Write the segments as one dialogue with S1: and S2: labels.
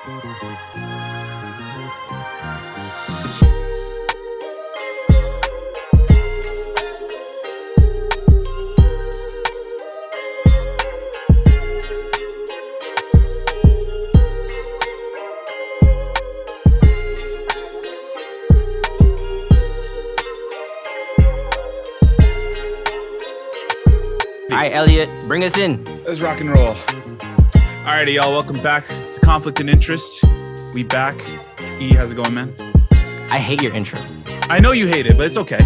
S1: All right, Eliott, bring us in.
S2: Let's rock and roll. Alrighty, y'all. Welcome back to Conflict and Interest. We back. E, how's it going, man?
S1: I hate your intro.
S2: I know you hate it, but it's okay.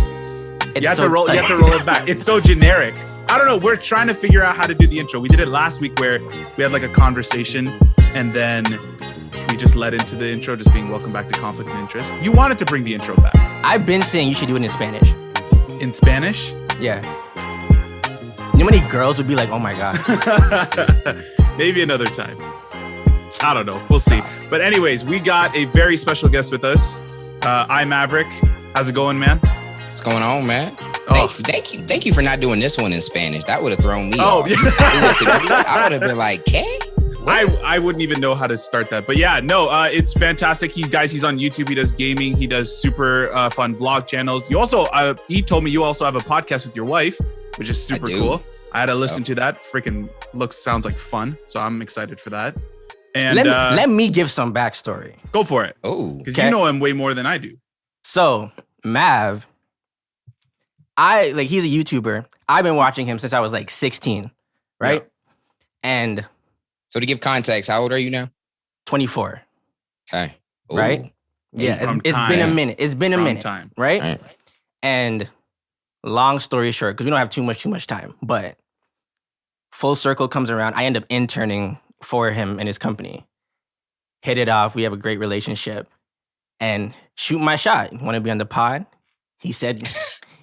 S2: You have to roll it back. It's so generic. I don't know. We're trying to figure out how to do the intro. We did it last week where we had like a conversation and then we just led into the intro just being welcome back to Conflict and Interest. You wanted to bring the intro back.
S1: I've been saying you should do it in Spanish.
S2: In Spanish?
S1: Yeah. You know how many girls would be like, oh my God.
S2: Maybe another time. I don't know. We'll see. But anyways, we got a very special guest with us. iMAV3RIQ. How's it going, man?
S3: What's going on, man?
S2: Oh.
S3: Thank you for not doing this one in Spanish. That would have thrown me off.
S2: Yeah.
S3: I would have been like, ¿qué?
S2: I wouldn't even know how to start that. But yeah, no, it's fantastic. He's on YouTube. He does gaming. He does super fun vlog channels. You also, he told me you also have a podcast with your wife, which is super cool. I had to listen to that. Freaking sounds like fun. So I'm excited for that. And
S1: let me give some backstory.
S2: Go for it.
S3: Oh,
S2: because you know him way more than I do.
S1: So Mav, he's a YouTuber. I've been watching him since I was like 16, right?
S2: Yeah.
S1: And
S3: so to give context, how old are you now?
S1: 24.
S3: Okay. Ooh.
S1: Right? Yeah, it's been a minute. It's been a minute,
S2: time.
S1: Right? And long story short, because we don't have too much time, but full circle comes around. I end up interning for him in his company. Hit it off. We have a great relationship. And shoot my shot. Want to be on the pod? He said,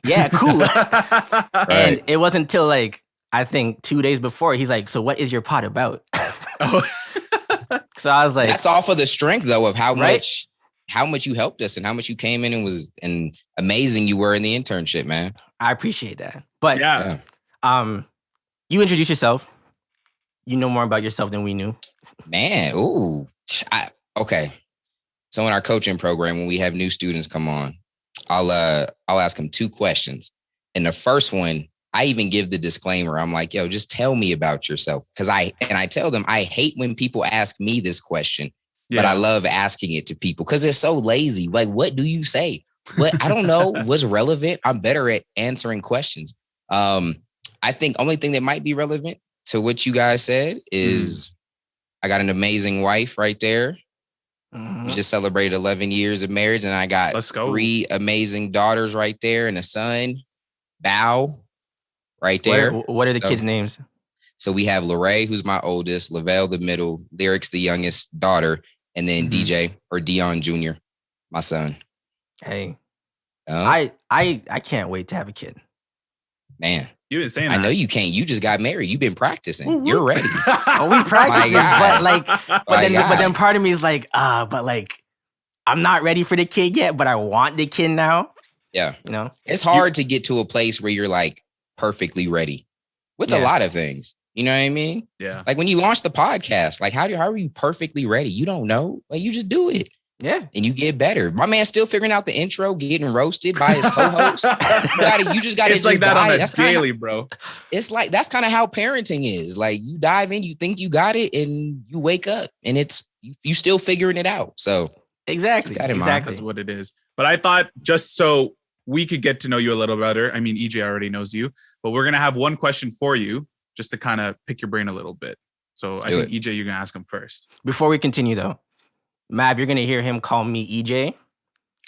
S1: yeah, cool.
S3: Right.
S1: And it wasn't until like, I think 2 days before, he's like, so what is your pod about?
S2: Oh.
S1: So I was like,
S3: that's all for the strength though of how much you helped us and how much you came in and amazing you were in the internship, man.
S1: I appreciate that. But
S2: yeah.
S1: You introduce yourself. You know more about yourself than we knew.
S3: Man, ooh. Okay. So in our coaching program, when we have new students come on, I'll ask them 2 questions. And the first one, I even give the disclaimer. I'm like, yo, just tell me about yourself. Because I tell them I hate when people ask me this question, but I love asking it to people because it's so lazy. Like, what do you say? What I don't know what's relevant. I'm better at answering questions. I think only thing that might be relevant to what you guys said is I got an amazing wife right there. Mm-hmm. We just celebrated 11 years of marriage, and I got 3 amazing daughters right there and a son, Bao, right there.
S1: What are the kids' names?
S3: So we have Lorraine, who's my oldest, Lavelle, the middle, Lyric's the youngest daughter, and then DJ or Dion Jr., my son.
S1: Hey, I can't wait to have a kid.
S3: Man.
S2: You've been saying that.
S3: I know you can't. You just got married. You've been practicing. You're ready.
S1: Oh, we practicing, but then part of me is like, but like, I'm not ready for the kid yet, but I want the kid now.
S3: Yeah.
S1: You know?
S3: It's hard to get to a place where you're like perfectly ready with a lot of things. You know what I mean?
S2: Yeah.
S3: Like when you launch the podcast, like how are you perfectly ready? You don't know. Like you just do it.
S1: Yeah.
S3: And you get better. My man's still figuring out the intro, getting roasted by his co-host. You just got to
S2: It's like that on a daily, bro.
S3: It's like, that's kind of how parenting is. Like you dive in, you think you got it, and you wake up and it's, you still figuring it out. So
S1: exactly.
S2: That's what it is. But I thought just so we could get to know you a little better. I mean, EJ already knows you, but we're going to have one question for you just to kind of pick your brain a little bit. So I think EJ, you're going to ask him first.
S1: Before we continue though, Mav, you're going to hear him call me EJ.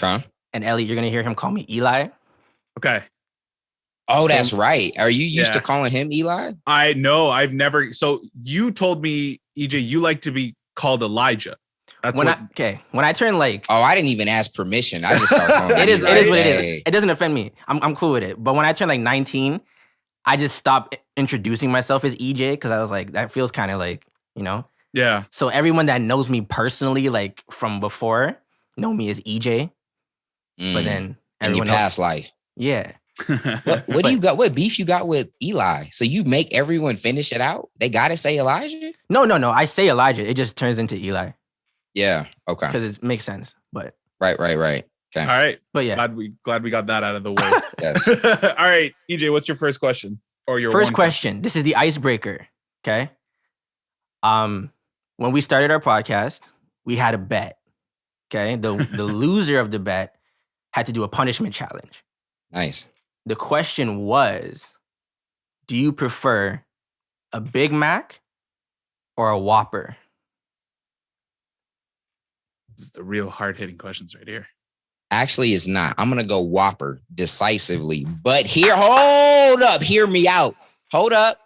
S3: Okay.
S1: And Ellie, you're going to hear him call me Eli.
S2: Okay.
S3: Oh, that's right. Are you used to calling him Eli?
S2: I know. I've never. So you told me, EJ, you like to be called Elijah. That's
S1: when I turn like.
S3: Oh, I didn't even ask permission. I just started calling
S1: It is what it is. It doesn't offend me. I'm cool with it. But when I turn like 19, I just stopped introducing myself as EJ because I was like, that feels kind of like, you know.
S2: Yeah.
S1: So everyone that knows me personally, like from before, know me as EJ. But then everyone
S3: in your past life.
S1: Yeah.
S3: What do you got? What beef you got with Eli? So you make everyone finish it out? They gotta say Elijah?
S1: No. I say Elijah. It just turns into Eli.
S3: Yeah. Okay.
S1: because it makes sense. But
S3: Right. Okay.
S2: All right.
S1: but yeah,
S2: Glad we got that out of the way.
S3: Yes.
S2: All right, EJ, what's your first question? Or your
S1: first
S2: one
S1: question. This is the icebreaker. Okay. When we started our podcast, we had a bet. Okay. The loser of the bet had to do a punishment challenge.
S3: Nice.
S1: The question was, do you prefer a Big Mac or a Whopper?
S2: This is the real hard-hitting questions right here.
S3: Actually, it's not. I'm gonna go Whopper decisively. But hold up, hear me out. Hold up.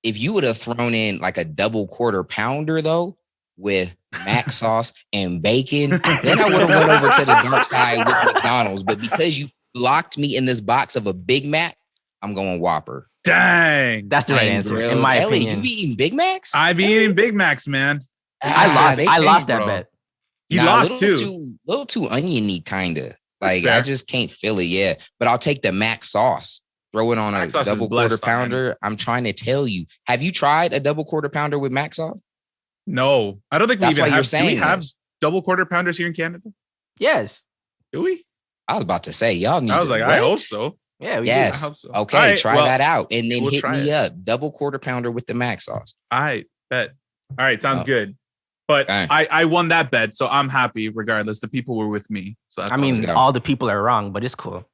S3: If you would have thrown in like a double quarter pounder though, with mac sauce and bacon, then I would have went over to the dark side with McDonald's. But because you locked me in this box of a Big Mac, I'm going Whopper.
S2: Dang.
S1: That's the right answer, in my
S3: Ellie,
S1: opinion.
S3: you be eating Big Macs?
S2: I be eating Big Macs, man.
S1: I lost that
S2: bro.
S1: bet.
S2: He
S3: Nah,
S2: lost too.
S3: Little too oniony, kind of. Like,
S2: fair.
S3: I just can't feel it yet. But I'll take the mac sauce. Throw it on
S2: Mac
S3: a
S2: sauce is
S3: double
S2: blessed
S3: quarter
S2: on him.
S3: pounder. I'm trying to tell you. Have you tried a double quarter pounder with mac sauce?
S2: No, I don't think we
S3: That's
S2: even
S3: why you're
S2: have. Do we
S3: saying
S2: have
S3: this.
S2: double quarter pounders here in Canada?
S1: Yes.
S2: Do we?
S3: I was about to say, y'all need
S2: I was
S3: to,
S2: like,
S3: what?
S2: I hope so.
S1: Yeah, we
S3: Yes.
S2: I hope so.
S3: Okay,
S2: All right,
S3: try
S2: well,
S3: that out. And then
S2: we'll
S3: hit
S2: try
S3: me
S2: it.
S3: up. Double quarter pounder with the mac sauce.
S2: I bet. All right, sounds
S3: Oh.
S2: good. But
S3: Okay.
S2: I won that bet, so I'm happy regardless. The people were with me. So that's
S1: I mean,
S3: go.
S1: all the people are wrong, but it's cool.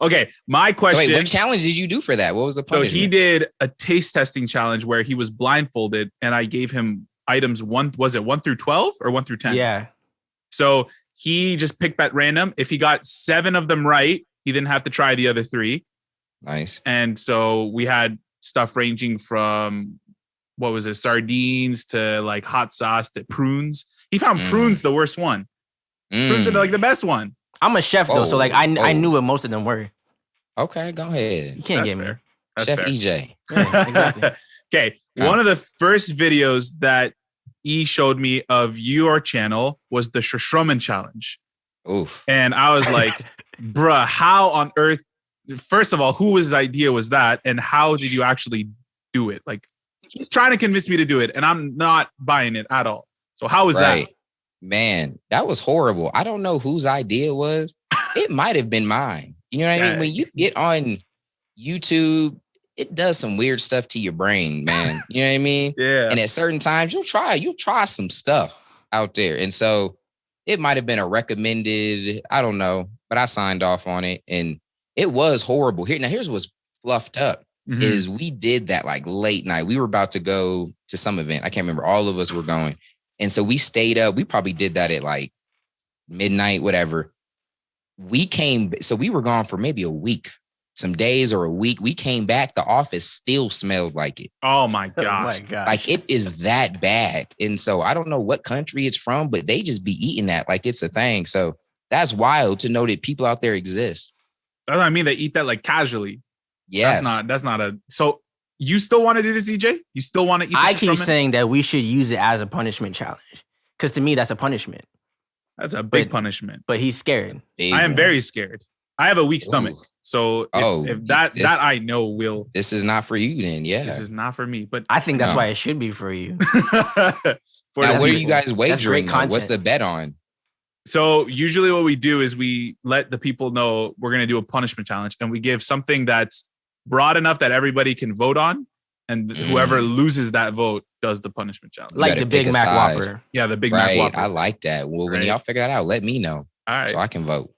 S2: Okay, my
S3: So
S2: question.
S3: wait, what challenge did you do for that? What was the
S2: So
S3: punishment?
S2: he did a taste testing challenge where he was blindfolded and I gave him items 1 through 12 or 1 through 10?
S1: Yeah.
S2: So he just picked at random. If he got 7 of them right, he didn't have to try the other 3.
S3: Nice.
S2: And so we had stuff ranging from, what was it, sardines to like hot sauce to prunes. He found prunes the worst one. Prunes are like the best one.
S1: I'm a chef though, so like I
S3: Whoa.
S1: knew what most of them were.
S3: Okay, go ahead.
S1: You can't
S2: That's
S1: get me.
S2: fair. That's
S3: Chef
S2: fair.
S3: EJ.
S1: Yeah, exactly.
S2: Okay. One of the first videos that E showed me of your channel was the Shroman challenge.
S3: Oof.
S2: And I was like, bruh, how on earth? First of all, whose idea was that? And how did you actually do it? Like, he's trying to convince me to do it, and I'm not buying it at all. So how was that?
S3: Man, that was horrible. I don't know whose idea it was. It might have been mine. You know what I mean? When you get on YouTube, it does some weird stuff to your brain, man. You know what I mean?
S2: Yeah.
S3: And at certain times, you'll try some stuff out there. And so it might have been a recommended, I don't know, but I signed off on it and it was horrible. Here's what's fluffed up is we did that like late night. We were about to go to some event. I can't remember. All of us were going. And so we stayed up. We probably did that at like midnight, whatever. So we were gone for maybe a week, some days or a week. We came back. The office still smelled like it.
S2: Oh my
S1: Oh
S2: gosh.
S1: my gosh.
S3: Like it is that bad. And so I don't know what country it's from, but they just be eating that like it's a thing. So that's wild to know that people out there exist.
S2: That's what I mean. They eat that like casually.
S3: Yes.
S2: That's not a. So you still want to do this, EJ? You still want to eat?
S1: I keep
S2: Shroman?
S1: saying that we should use it as a punishment challenge. Because to me, that's a punishment.
S2: That's a big punishment.
S1: But he's scared.
S3: Big
S2: I am
S3: one.
S2: very scared. I have a weak stomach.
S3: Ooh.
S2: So if that I know will.
S3: This is not for you then. Yeah.
S2: This is not for me. But
S1: I think that's
S3: No.
S1: why it should be for you.
S2: for
S3: Now,
S2: the
S3: what are
S2: people.
S3: you guys wagering?
S1: great
S3: What's the
S1: content.
S3: bet on?
S2: So usually what we do is we let the people know we're going to do a punishment challenge and we give something that's broad enough that everybody can vote on. And whoever loses that vote does the punishment challenge.
S1: Like
S3: gotta
S1: the Big
S3: pick a
S1: Mac
S3: side.
S1: Whopper.
S2: Yeah, the Big Mac
S3: Right.
S2: Whopper.
S3: I like that. Well, when
S2: Right.
S3: y'all figure that out, let me know
S2: All right.
S3: so I can vote.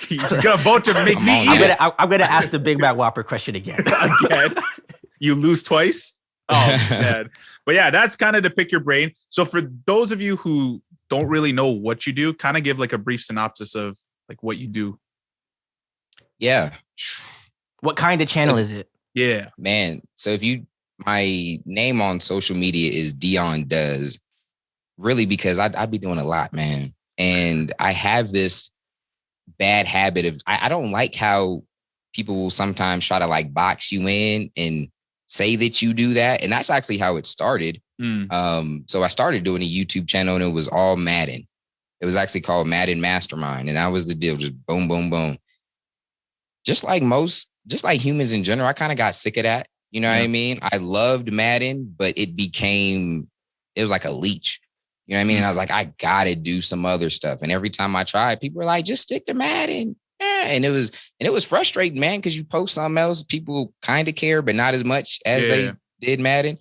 S2: He's going to vote to make
S3: I'm
S2: me
S3: on
S2: eat
S3: it.
S2: it
S1: I'm gonna ask the Big Mac Whopper question again.
S2: again. You lose twice. Oh, man. But yeah, that's kind of to pick your brain. So for those of you who don't really know what you do, kind of give like a brief synopsis of like what you do.
S3: Yeah.
S1: What kind of channel is it?
S2: Yeah.
S3: Man. So my name on social media is Dion Does, really because I be doing a lot, man. And I have this bad habit of, I don't like how people will sometimes try to like box you in and say that you do that. And that's actually how it started. So I started doing a YouTube channel and it was all Madden. It was actually called Madden Mastermind. And that was the deal. Just boom, boom, boom. Just like humans in general, I kind of got sick of that. You know what I mean? I loved Madden, but it was like a leech. You know what I mean? And I was like, I gotta do some other stuff. And every time I tried, people were like, just stick to Madden. And it was frustrating, man, because you post something else, people kind of care, but not as much as they did Madden.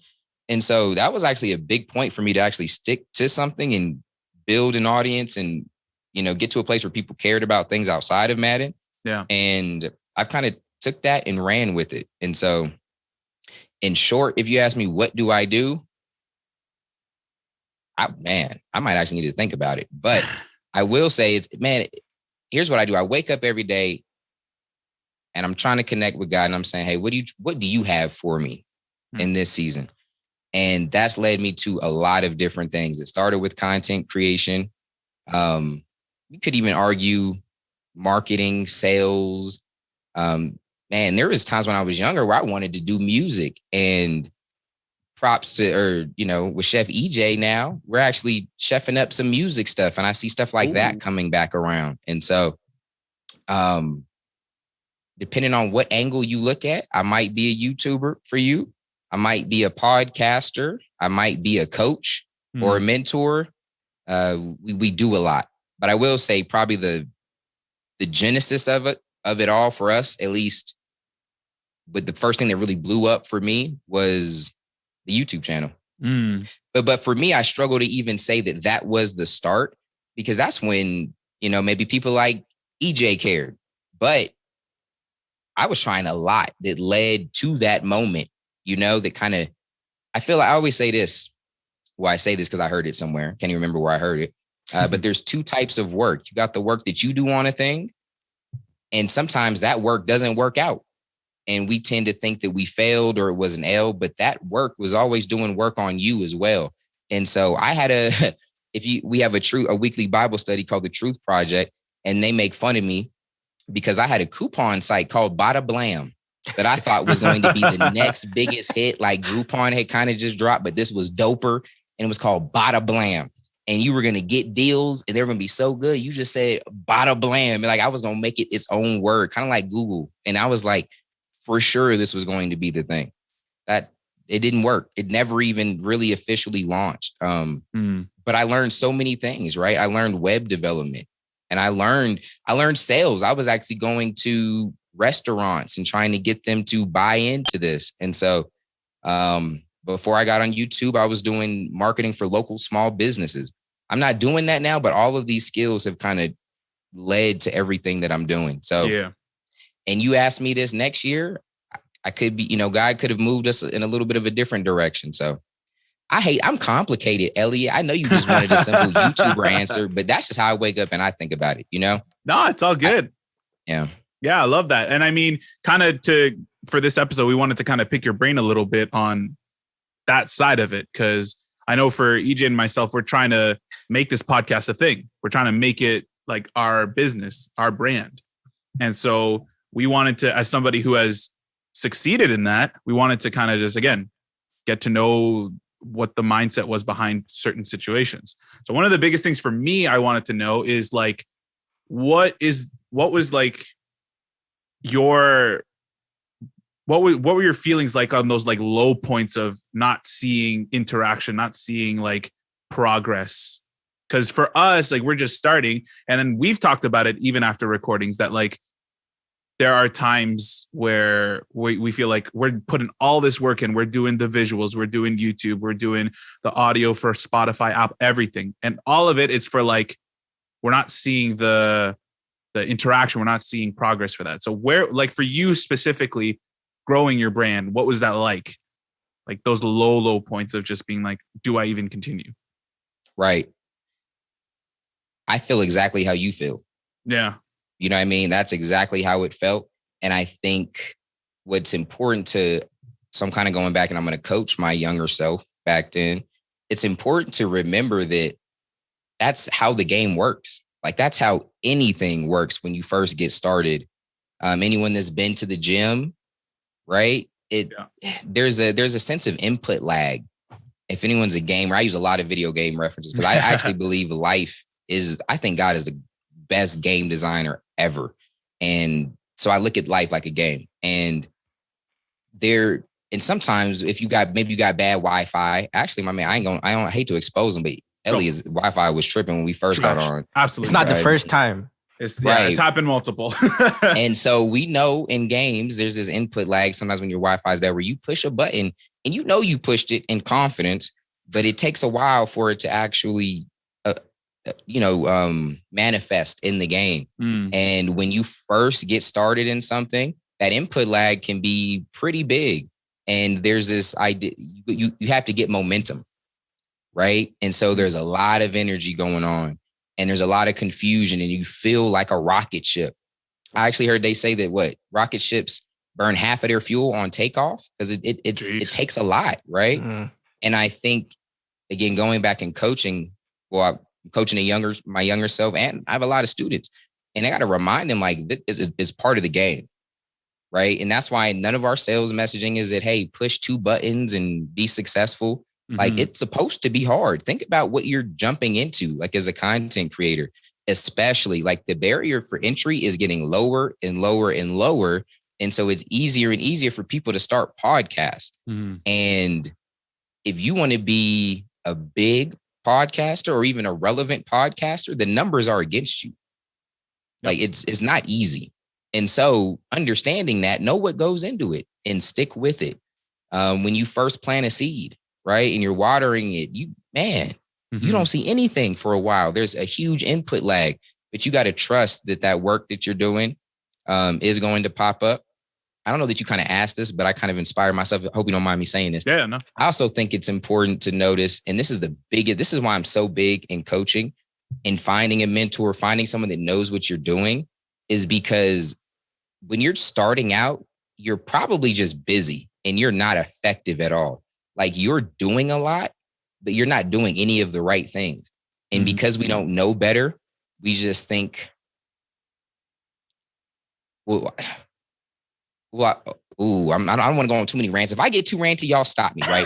S3: And so that was actually a big point for me to actually stick to something and build an audience and, get to a place where people cared about things outside of Madden.
S2: Yeah.
S3: And I've kind of took that and ran with it. And so in short, if you ask me, what do I do? I might actually need to think about it, but I will say here's what I do. I wake up every day and I'm trying to connect with God and I'm saying, hey, what do you have for me in this season? And that's led me to a lot of different things. It started with content creation. You could even argue marketing, sales. Man, there was times when I was younger where I wanted to do music, and props to, with Chef EJ now, we're actually chefing up some music stuff. And I see stuff like that coming back around. And so, depending on what angle you look at, I might be a YouTuber for you. I might be a podcaster. I might be a coach or a mentor. We do a lot, but I will say probably the genesis of it all for us, at least, but the first thing that really blew up for me was the YouTube channel. But for me, I struggle to even say that was the start, because that's when, maybe people like EJ cared, but I was trying a lot that led to that moment, that kind of, I feel like I always say this. Well, I say this because I heard it somewhere. Can't even remember where I heard it. But there's two types of work. You got the work that you do on a thing, and sometimes that work doesn't work out. And we tend to think that we failed or it was an L, but that work was always doing work on you as well. And so I had we have a weekly Bible study called the Truth Project, and they make fun of me because I had a coupon site called Bada Blam that I thought was going to be the next biggest hit. Like Groupon had kind of just dropped, but this was doper, and it was called Bada Blam. And you were going to get deals and they're going to be so good. You just said Bada Blam. And like, I was going to make it its own word, kind of like Google. And I was like, for sure, this was going to be the thing. That it didn't work. It never even really officially launched. But I learned so many things, right? I learned web development, and I learned sales. I was actually going to restaurants and trying to get them to buy into this. And so before I got on YouTube, I was doing marketing for local small businesses. I'm not doing that now, but all of these skills have kind of led to everything that I'm doing. So,
S2: yeah.
S3: And you asked me this next year, I could be, God could have moved us in a little bit of a different direction. So I'm complicated, Eliott. I know you just wanted a simple YouTuber answer, but that's just how I wake up and I think about it, No,
S2: it's all good.
S3: Yeah.
S2: Yeah, I love that. And I mean, for this episode, we wanted to kind of pick your brain a little bit on that side of it, because I know for EJ and myself, we're trying to make this podcast a thing. We're trying to make it like our business, our brand. And so we wanted to, as somebody who has succeeded in that, we wanted to kind of just, again, get to know what the mindset was behind certain situations. So one of the biggest things for me, I wanted to know is like, what was like what were your feelings like on those like low points of not seeing interaction, not seeing like progress? Because for us, like, we're just starting, and then we've talked about it even after recordings that like there are times where we feel like we're putting all this work in, we're doing the visuals, we're doing YouTube, we're doing the audio for Spotify app, everything, and all of it's for like, we're not seeing the interaction, we're not seeing progress for that. So where, like, for you specifically, growing your brand, what was that like? Like those low points of just being like, do I even continue?
S3: Right. I feel exactly how you feel.
S2: Yeah.
S3: You know what I mean? That's exactly how it felt. And I think what's important so I'm kind of going back, and I'm going to coach my younger self back then. It's important to remember that that's how the game works. Like, that's how anything works when you first get started. Anyone that's been to the gym, right? There's a sense of input lag. If anyone's a gamer, I use a lot of video game references because I actually believe I think God is the best game designer ever. And so I look at life like a game, and And sometimes if you got bad Wi-Fi, actually, my man, I don't hate to expose him, but Elliott's Wi-Fi was tripping when we first got on.
S2: Absolutely.
S1: It's not the first time.
S2: It's happened multiple.
S3: And so we know in games, there's this input lag sometimes when your Wi-Fi is bad, where you push a button and you pushed it in confidence, but it takes a while for it to actually, manifest in the game. And when you first get started in something, that input lag can be pretty big. And there's this idea, you have to get momentum, right? And so there's a lot of energy going on. And there's a lot of confusion, and you feel like a rocket ship. I actually heard they say that rocket ships burn half of their fuel on takeoff because it takes a lot, right? And I think, again, going back and coaching, I'm coaching my younger self, and I have a lot of students, and I got to remind them like it's part of the game, right? And that's why none of our sales messaging is that, hey, push 2 buttons and be successful. Like, it's supposed to be hard. Think about what you're jumping into, like as a content creator, especially like the barrier for entry is getting lower and lower and lower. And so it's easier and easier for people to start podcasts. And if you want to be a big podcaster or even a relevant podcaster, the numbers are against you. Like it's not easy. And so understanding that, know what goes into it and stick with it. When you first plant a seed, right, and you're watering it, you don't see anything for a while. There's a huge input lag, but you got to trust that work that you're doing is going to pop up. I don't know that you kind of asked this, but I kind of inspired myself. I hope you don't mind me saying this.
S2: Yeah, no.
S3: I also think it's important to notice, and this is why I'm so big in coaching and finding a mentor, finding someone that knows what you're doing, is because when you're starting out, you're probably just busy and you're not effective at all. Like, you're doing a lot, but you're not doing any of the right things. And because we don't know better, we just think, I don't want to go on too many rants. If I get too ranty, y'all stop me, right?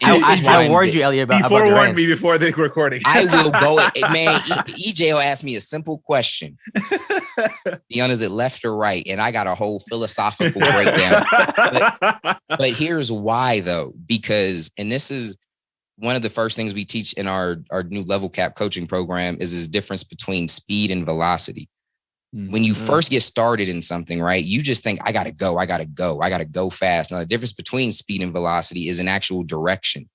S1: I warned you, Eliott, about the rants.
S2: Me before the recording.
S3: I will go. Man, EJ will ask me a simple question. Dion, is it left or right? And I got a whole philosophical breakdown. But here's why, though, because, and this is one of the first things we teach in our new level cap coaching program, is this difference between speed and velocity. When you first get started in something, right, you just think, I got to go fast. Now, the difference between speed and velocity is an actual direction.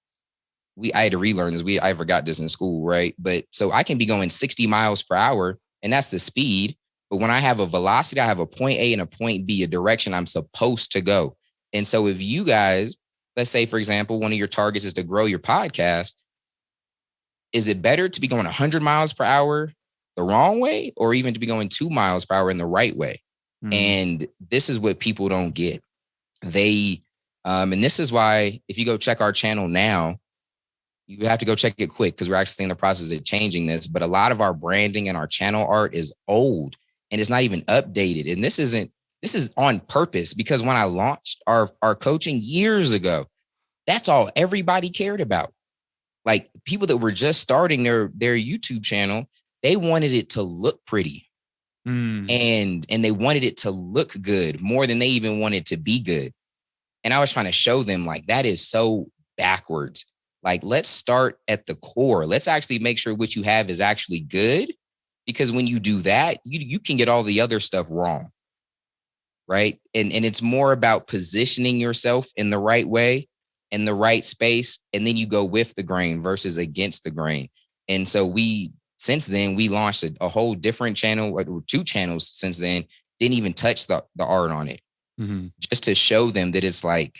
S3: I had to relearn this. I forgot this in school, right? But so I can be going 60 miles per hour, and that's the speed. But when I have a velocity, I have a point A and a point B, a direction I'm supposed to go. And so if you guys, let's say, for example, one of your targets is to grow your podcast, is it better to be going 100 miles per hour the wrong way, or even to be going 2 miles per hour in the right way? And this is what people don't get. And this is why, if you go check our channel now, you have to go check it quick, because we're actually in the process of changing this. But a lot of our branding and our channel art is old and it's not even updated. And this is on purpose, because when I launched our coaching years ago, that's all everybody cared about. Like, people that were just starting their YouTube channel, they wanted it to look pretty. And they wanted it to look good more than they even wanted to be good. And I was trying to show them, like, that is so backwards. Like, let's start at the core. Let's actually make sure what you have is actually good, because when you do that, you can get all the other stuff wrong. Right. And it's more about positioning yourself in the right way, in the right space. And then you go with the grain versus against the grain. And so since then, we launched a whole different channel, or 2 channels since then, didn't even touch the art on it, just to show them that it's like,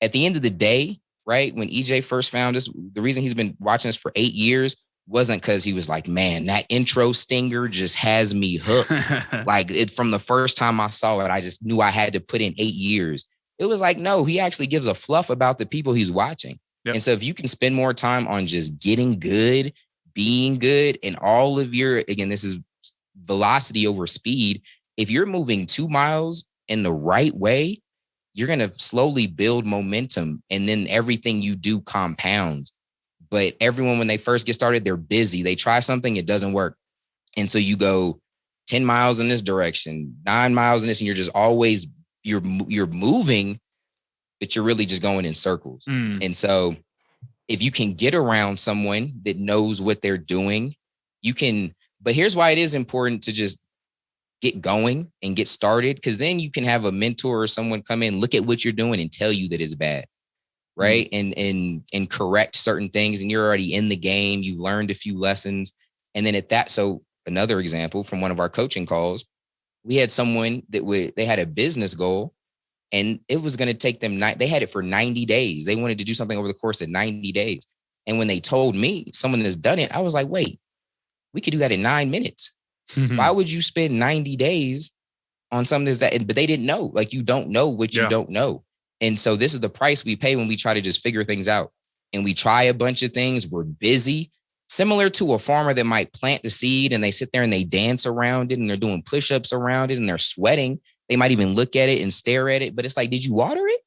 S3: at the end of the day, right, when EJ first found us, the reason he's been watching us for 8 years wasn't because he was like, man, that intro stinger just has me hooked. Like, from the first time I saw it, I just knew I had to put in 8 years. It was like, no, he actually gives a fluff about the people he's watching. Yep. And so if you can spend more time on just getting good, being good, and all of again, this is velocity over speed. If you're moving 2 miles in the right way, you're going to slowly build momentum, and then everything you do compounds. But everyone, when they first get started, they're busy. They try something, it doesn't work. And so you go 10 miles in this direction, 9 miles in this, and you're just always, you're moving, that you're really just going in circles.
S2: Mm.
S3: And so if you can get around someone that knows what they're doing, you can. But here's why it is important to just get going and get started, because then you can have a mentor or someone come in, look at what you're doing and tell you that it's bad. Right. And correct certain things. And you're already in the game. You've learned a few lessons. And then so another example from one of our coaching calls, we had someone that they had a business goal, and it was going to take them, they had it for 90 days. They wanted to do something over the course of 90 days. And when they told me someone that's done it, I was like, wait, we could do that in 9 minutes. Why would you spend 90 days on something but they didn't know, like, you don't know what you don't know. And so this is the price we pay when we try to just figure things out. And we try a bunch of things. We're busy, similar to a farmer that might plant the seed and they sit there and they dance around it and they're doing push-ups around it and they're sweating. They might even look at it and stare at it, but it's like, did you water it?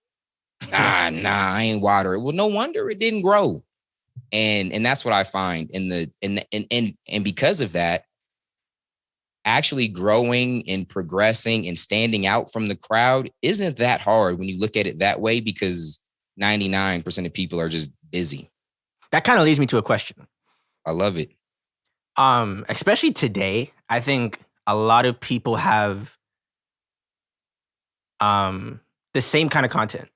S3: Nah, I ain't water it. Well, no wonder it didn't grow. And that's what I find and because of that, actually growing and progressing and standing out from the crowd isn't that hard when you look at it that way, because 99% of people are just busy.
S1: That kind of leads me to a question.
S3: I love it.
S1: Especially today, I think a lot of people have the same kind of content.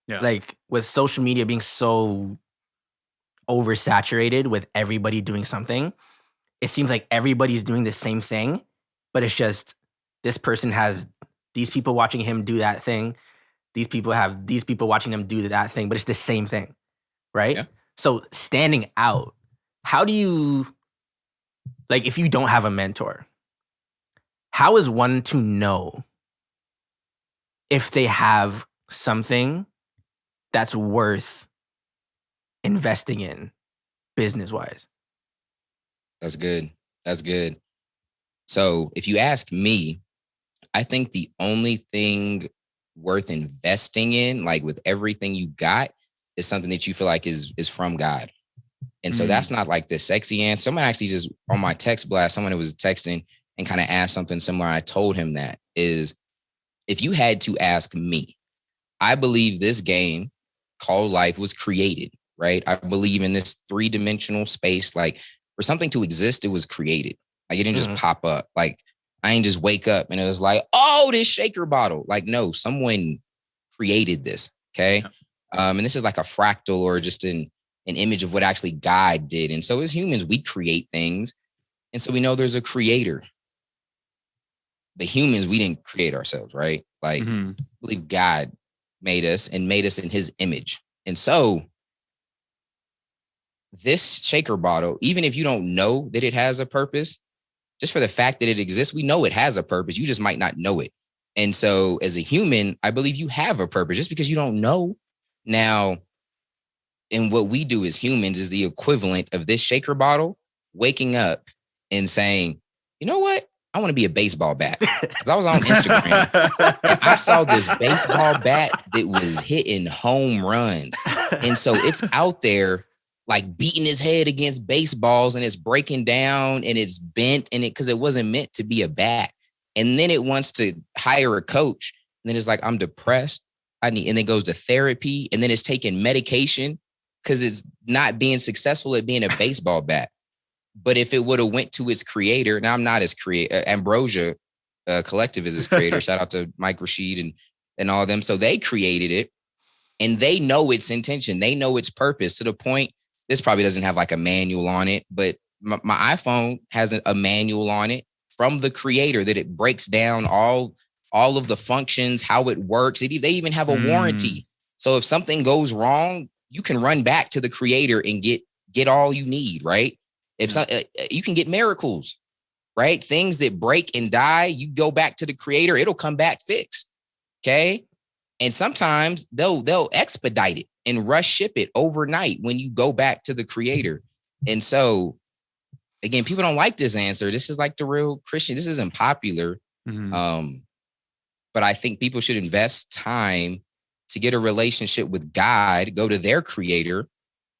S2: Yeah.
S1: Like with social media being so oversaturated with everybody doing something, it seems like everybody's doing the same thing, but it's just this person has these people watching him do that thing. These people have these people watching them do that thing, but it's the same thing, right?
S3: Yeah.
S1: So standing out, how do you, like, if you don't have a mentor, how is one to know if they have something that's worth investing in business-wise?
S3: That's good. That's good. So if you ask me, I think the only thing worth investing in, like with everything you got, is something that you feel like is from God. And so that's not like the sexy answer. Someone actually just on my text blast, someone who was texting and kind of asked something similar. I told him that is, if you had to ask me, I believe this game called life was created, right? I believe in this 3-dimensional space. Like, for something to exist, it was created. Like, it didn't just pop up. Like, I didn't just wake up and it was like, oh, this shaker bottle. Like, no, someone created this. Okay. And this is like a fractal or just an image of what actually God did. And so as humans, we create things. And so we know there's a creator. But humans, we didn't create ourselves, right? Like, I believe God made us and made us in his image. And so this shaker bottle, even if you don't know that it has a purpose, just for the fact that it exists, we know it has a purpose. You just might not know it. And so as a human, I believe you have a purpose just because you don't know. Now, and what we do as humans is the equivalent of this shaker bottle waking up and saying, you know what? I want to be a baseball bat. Because I was on Instagram and I saw this baseball bat that was hitting home runs. And so it's out there like beating his head against baseballs, and it's breaking down and it's bent and because it wasn't meant to be a bat. And then it wants to hire a coach. And then it's like, I'm depressed. And it goes to therapy, and then it's taking medication because it's not being successful at being a baseball bat. But if it would have went to its creator, now I'm not his creator, Ambrosia Collective is his creator. Shout out to Mike Rashid and all of them. So they created it and they know its intention. They know its purpose to the point. This probably doesn't have like a manual on it, but my iPhone has a manual on it from the creator that it breaks down all of the functions, how it works. They even have a warranty. So if something goes wrong, you can run back to the creator and get all you need, right? If you can get miracles, right? Things that break and die, you go back to the creator, it'll come back fixed. Okay. And sometimes they'll expedite it and rush ship it overnight when you go back to the creator. And so again, people don't like this answer. This is like the real Christian. This isn't popular. But I think people should invest time to get a relationship with God, go to their creator.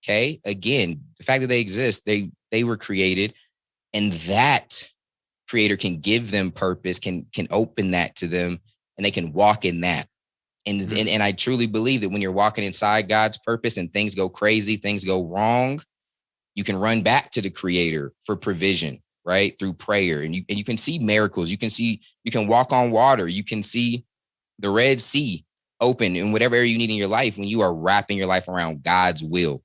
S3: Okay. Again, the fact that they exist, they were created, and that creator can give them purpose, can open that to them, and they can walk in that. And I truly believe that when you're walking inside God's purpose and things go crazy, things go wrong, you can run back to the Creator for provision, right? Through prayer. And you can see miracles. You can walk on water. You can see the Red Sea open in whatever area you need in your life when you are wrapping your life around God's will.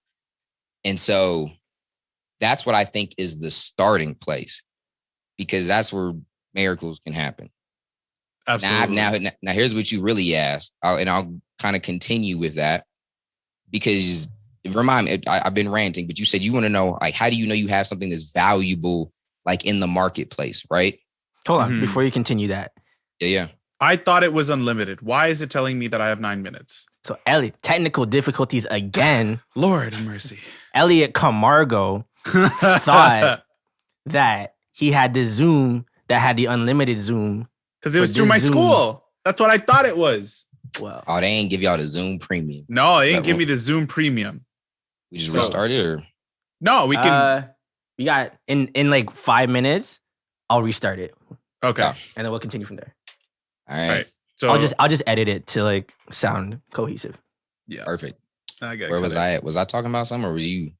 S3: And so that's what I think is the starting place, because that's where miracles can happen.
S2: Absolutely.
S3: Now here's what you really asked, and I'll kind of continue with that, because remind me, I've been ranting, but you said you want to know, like, how do you know you have something that's valuable, like in the marketplace, right?
S1: Hold on, before you continue that.
S3: Yeah.
S2: I thought it was unlimited. Why is it telling me that I have 9 minutes?
S1: So Eliott, technical difficulties again.
S2: Lord have mercy.
S1: Eliott Camargo thought that he had the Zoom that had the unlimited Zoom.
S2: Because it was through my school. That's what I thought it was.
S1: Well,
S3: they ain't give y'all the Zoom Premium.
S2: No, they didn't give me the Zoom Premium.
S3: We just restarted, or
S2: no? We can.
S1: We got in like 5 minutes. I'll restart it.
S2: Okay,
S1: and then we'll continue from there.
S3: All right.
S2: So
S1: I'll just edit it to like sound cohesive.
S2: Yeah,
S3: perfect.
S2: Where
S3: was I at? Was I talking about something, or was you?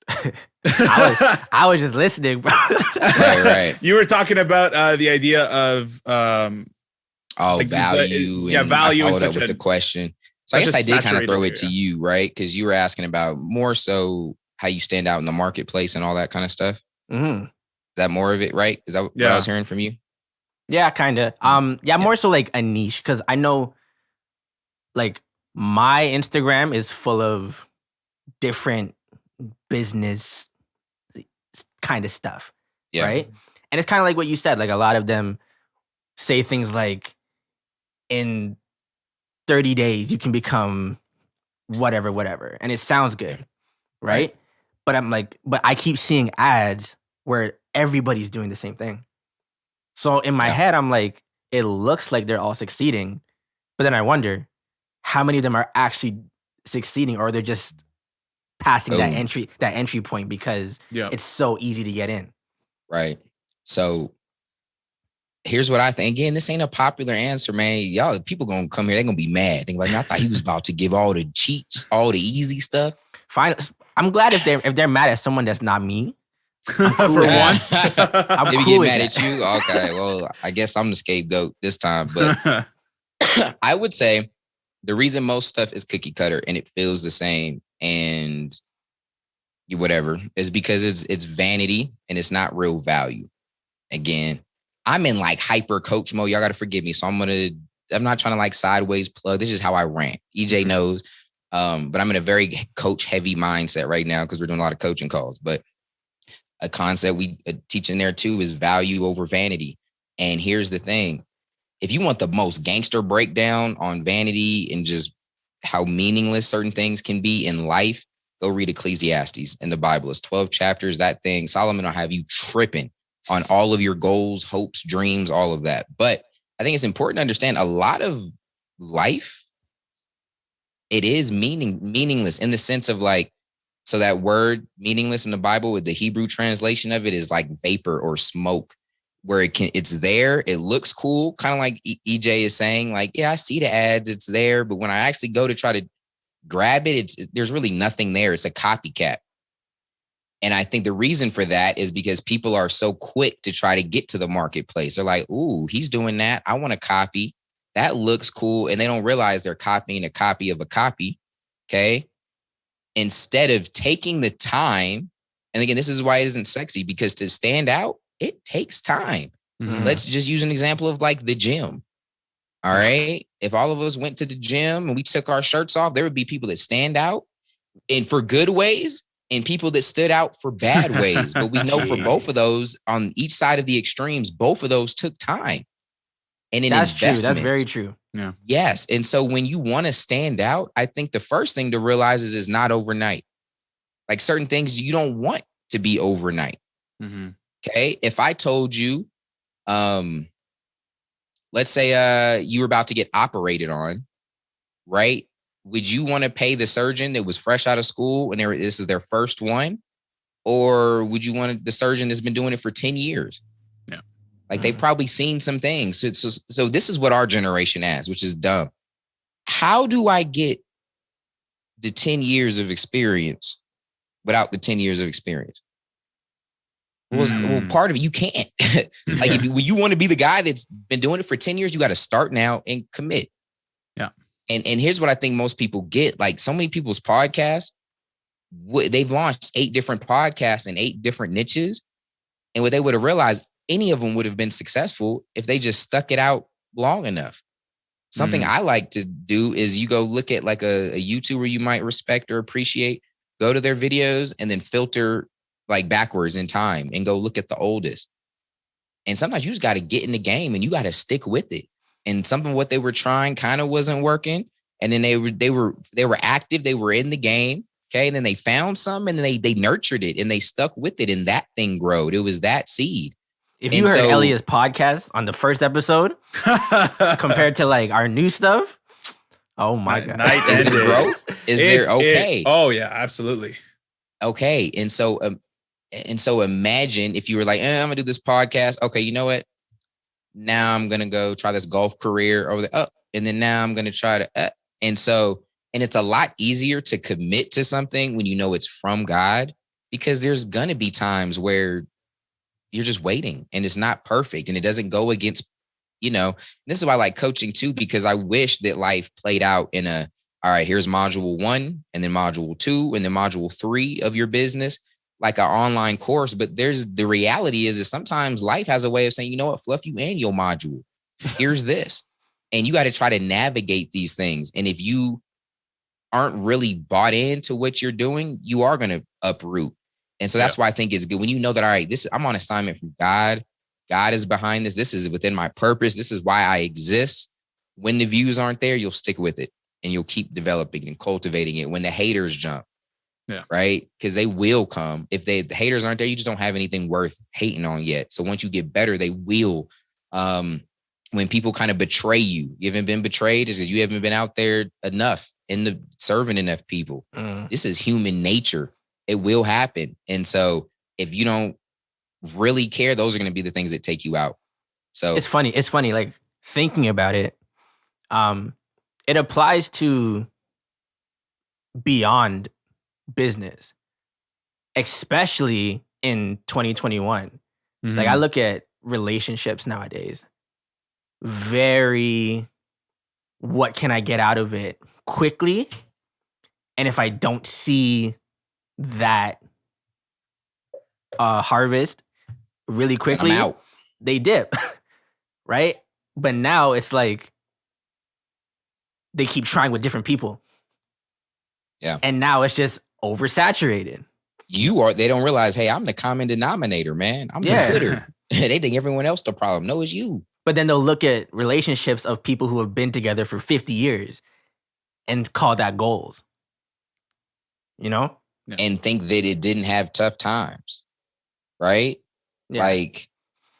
S1: I was just listening, bro.
S3: Right.
S2: You were talking about the idea of
S3: like value.
S2: Value.
S3: I followed up with the question. So I guess I did kind of throw it to you, right? Because you were asking about more so how you stand out in the marketplace and all that kind of stuff.
S1: Mm-hmm.
S3: Is that more of it, right? Is that what I was hearing from you?
S1: Yeah, kind of. More so like a niche, because I know like my Instagram is full of different business kind of stuff, right? And it's kind of like what you said, like a lot of them say things like, in 30 days, you can become whatever. And it sounds good, right? But I'm like, but I keep seeing ads where everybody's doing the same thing. So in my head, I'm like, it looks like they're all succeeding. But then I wonder how many of them are actually succeeding, or they're just passing that entry point because it's so easy to get in.
S3: Right. So here's what I think. Again, this ain't a popular answer, man. Y'all, people gonna come here, they're gonna be mad. They're like, I thought he was about to give all the cheats, all the easy stuff.
S1: Fine. I'm glad if they're mad at someone that's not me.
S2: Cool for once.
S1: I'm
S3: Maybe
S1: cool
S3: get mad at you. Okay, well, I guess I'm the scapegoat this time. But I would say the reason most stuff is cookie cutter and it feels the same and whatever is because it's vanity and it's not real value. Again, I'm in like hyper coach mode. Y'all got to forgive me. So I'm not trying to like sideways plug. This is how I rant. EJ knows. But I'm in a very coach heavy mindset right now because we're doing a lot of coaching calls. But a concept we teach in there too is value over vanity. And here's the thing. If you want the most gangster breakdown on vanity and just how meaningless certain things can be in life, go read Ecclesiastes in the Bible. It's 12 chapters. That thing, Solomon will have you tripping on all of your goals, hopes, dreams, all of that. But I think it's important to understand a lot of life, it is meaningless in the sense of like, so that word meaningless in the Bible with the Hebrew translation of it is like vapor or smoke, where it's there. It looks cool. Kind of like EJ is saying, like, yeah, I see the ads. It's there. But when I actually go to try to grab it, there's really nothing there. It's a copycat. And I think the reason for that is because people are so quick to try to get to the marketplace. They're like, ooh, he's doing that. I want to copy. That looks cool. And they don't realize they're copying a copy of a copy. Okay. Instead of taking the time. And again, this is why it isn't sexy, because to stand out, it takes time. Mm-hmm. Let's just use an example of like the gym. All right. If all of us went to the gym and we took our shirts off, there would be people that stand out and for good ways and people that stood out for bad ways. But we know for both of those on each side of the extremes, both of those took time and an investment.
S1: True. That's very true.
S2: Yeah.
S3: Yes. And so when you want to stand out, I think the first thing to realize is it's not overnight. Like certain things you don't want to be overnight.
S2: Mm-hmm.
S3: Okay. If I told you, let's say you were about to get operated on, right? Would you want to pay the surgeon that was fresh out of school and this is their first one? Or would you want the surgeon that's been doing it for 10 years?
S2: Yeah.
S3: Like they've probably seen some things. So this is what our generation has, which is dumb. how do I get the 10 years of experience without the 10 years of experience? Well, part of it, you can't. Like when you want to be the guy that's been doing it for 10 years, you got to start now and commit.
S2: Yeah.
S3: And here's what I think most people get. Like so many people's podcasts, they've launched 8 different podcasts in 8 different niches. And what they would have realized, any of them would have been successful if they just stuck it out long enough. Something I like to do is you go look at like a YouTuber you might respect or appreciate, go to their videos and then filter like backwards in time and go look at the oldest. And sometimes you just got to get in the game and you got to stick with it. And something what they were trying kind of wasn't working. And then they were active, they were in the game. Okay. And then they found some and they nurtured it and they stuck with it and that thing growed. It was that seed.
S1: If you heard Eliott's podcast on the first episode compared to like our new stuff, oh my God.
S3: Is there growth? Is there okay?
S2: Oh yeah, absolutely.
S3: Okay. And so imagine if you were like, I'm gonna do this podcast. Okay, you know what? Now I'm gonna go try this golf career over there. And then now I'm gonna try to and it's a lot easier to commit to something when you know it's from God, because there's gonna be times where you're just waiting and it's not perfect and it doesn't go against, this is why I like coaching too, because I wish that life played out in all right, here's module 1 and then module 2 and then module 3 of your business, like an online course. But the reality is sometimes life has a way of saying, you know what, fluff you and your module. Here's this. And you got to try to navigate these things. And if you aren't really bought into what you're doing, you are going to uproot. And so that's why I think it's good when you know that, all right, I'm on assignment from God. God is behind this. This is within my purpose. This is why I exist. When the views aren't there, you'll stick with it and you'll keep developing and cultivating it when the haters jump. Yeah. Right. Because they will come. If the haters aren't there, you just don't have anything worth hating on yet. So once you get better, they will. When people kind of betray you, you haven't been betrayed, is because you haven't been out there enough serving enough people. This is human nature. It will happen. And so if you don't really care, those are going to be the things that take you out. So
S1: it's funny. Like thinking about it, it applies to beyond business, especially in 2021. Mm-hmm. Like I look at relationships nowadays, very, what can I get out of it quickly? And if I don't see that harvest really quickly, they dip, right? But now it's like they keep trying with different people.
S3: Yeah.
S1: And now it's just oversaturated.
S3: They don't realize, hey, I'm the common denominator, man. I'm the quitter. They think everyone else the problem. No, it's you.
S1: But then they'll look at relationships of people who have been together for 50 years and call that goals. Yeah.
S3: And think that it didn't have tough times. Right? Yeah. Like,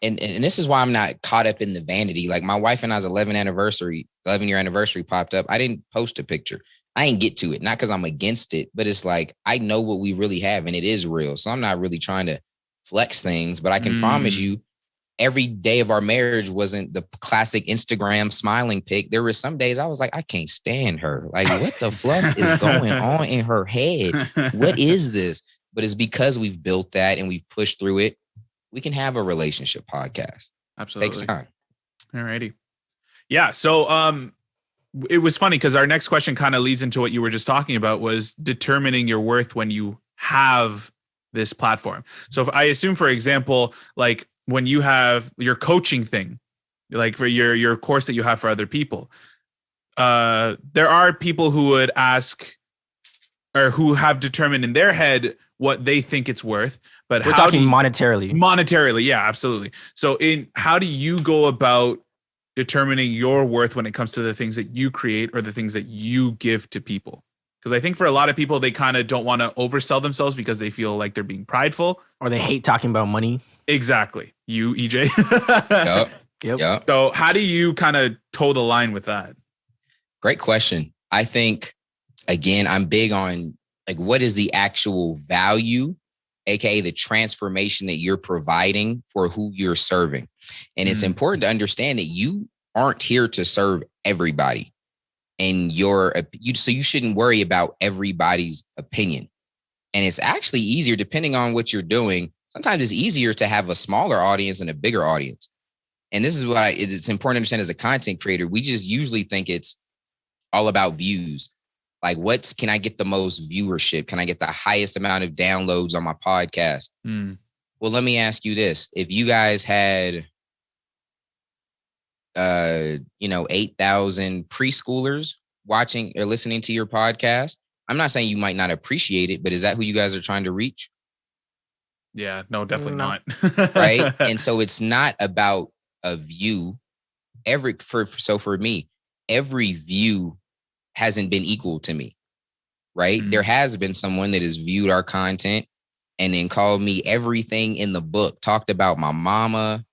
S3: and this is why I'm not caught up in the vanity. Like my wife and I's 11-year anniversary popped up. I didn't post a picture. I ain't get to it. Not because I'm against it, but it's like, I know what we really have and it is real. So I'm not really trying to flex things, but I can promise you every day of our marriage wasn't the classic Instagram smiling pic. There were some days I was like, I can't stand her. Like, what the fluff is going on in her head? What is this? But it's because we've built that and we've pushed through it. We can have a relationship podcast.
S2: Absolutely.
S3: Takes time.
S2: All righty. Yeah. So it was funny because our next question kind of leads into what you were just talking about, was determining your worth when you have this platform. So if I assume, for example, like when you have your coaching thing, like for your course that you have for other people, there are people who would ask, or who have determined in their head what they think it's worth. But
S1: we're talking monetarily.
S2: Monetarily, yeah, absolutely. So how do you go about determining your worth when it comes to the things that you create or the things that you give to people? Because I think for a lot of people, they kind of don't want to oversell themselves because they feel like they're being prideful.
S1: Or they hate talking about money.
S2: Exactly. You, EJ.
S3: Yep.
S2: So how do you kind of toe the line with that?
S3: Great question. I think, again, I'm big on like, what is the actual value, aka the transformation that you're providing for who you're serving. And it's important to understand that you aren't here to serve everybody. and so you shouldn't worry about everybody's opinion. And it's actually easier depending on what you're doing. Sometimes it's easier to have a smaller audience and a bigger audience. And this is what it's important to understand as a content creator. We just usually think it's all about views. Like, can I get the most viewership? Can I get the highest amount of downloads on my podcast? Well, let me ask you this. If you guys had, 8,000 preschoolers watching or listening to your podcast, I'm not saying you might not appreciate it, but is that who you guys are trying to reach?
S2: Yeah, no, definitely not.
S3: Right. And so it's not about a view. For me, every view hasn't been equal to me. Right. There has been someone that has viewed our content and then called me everything in the book, talked about my mama,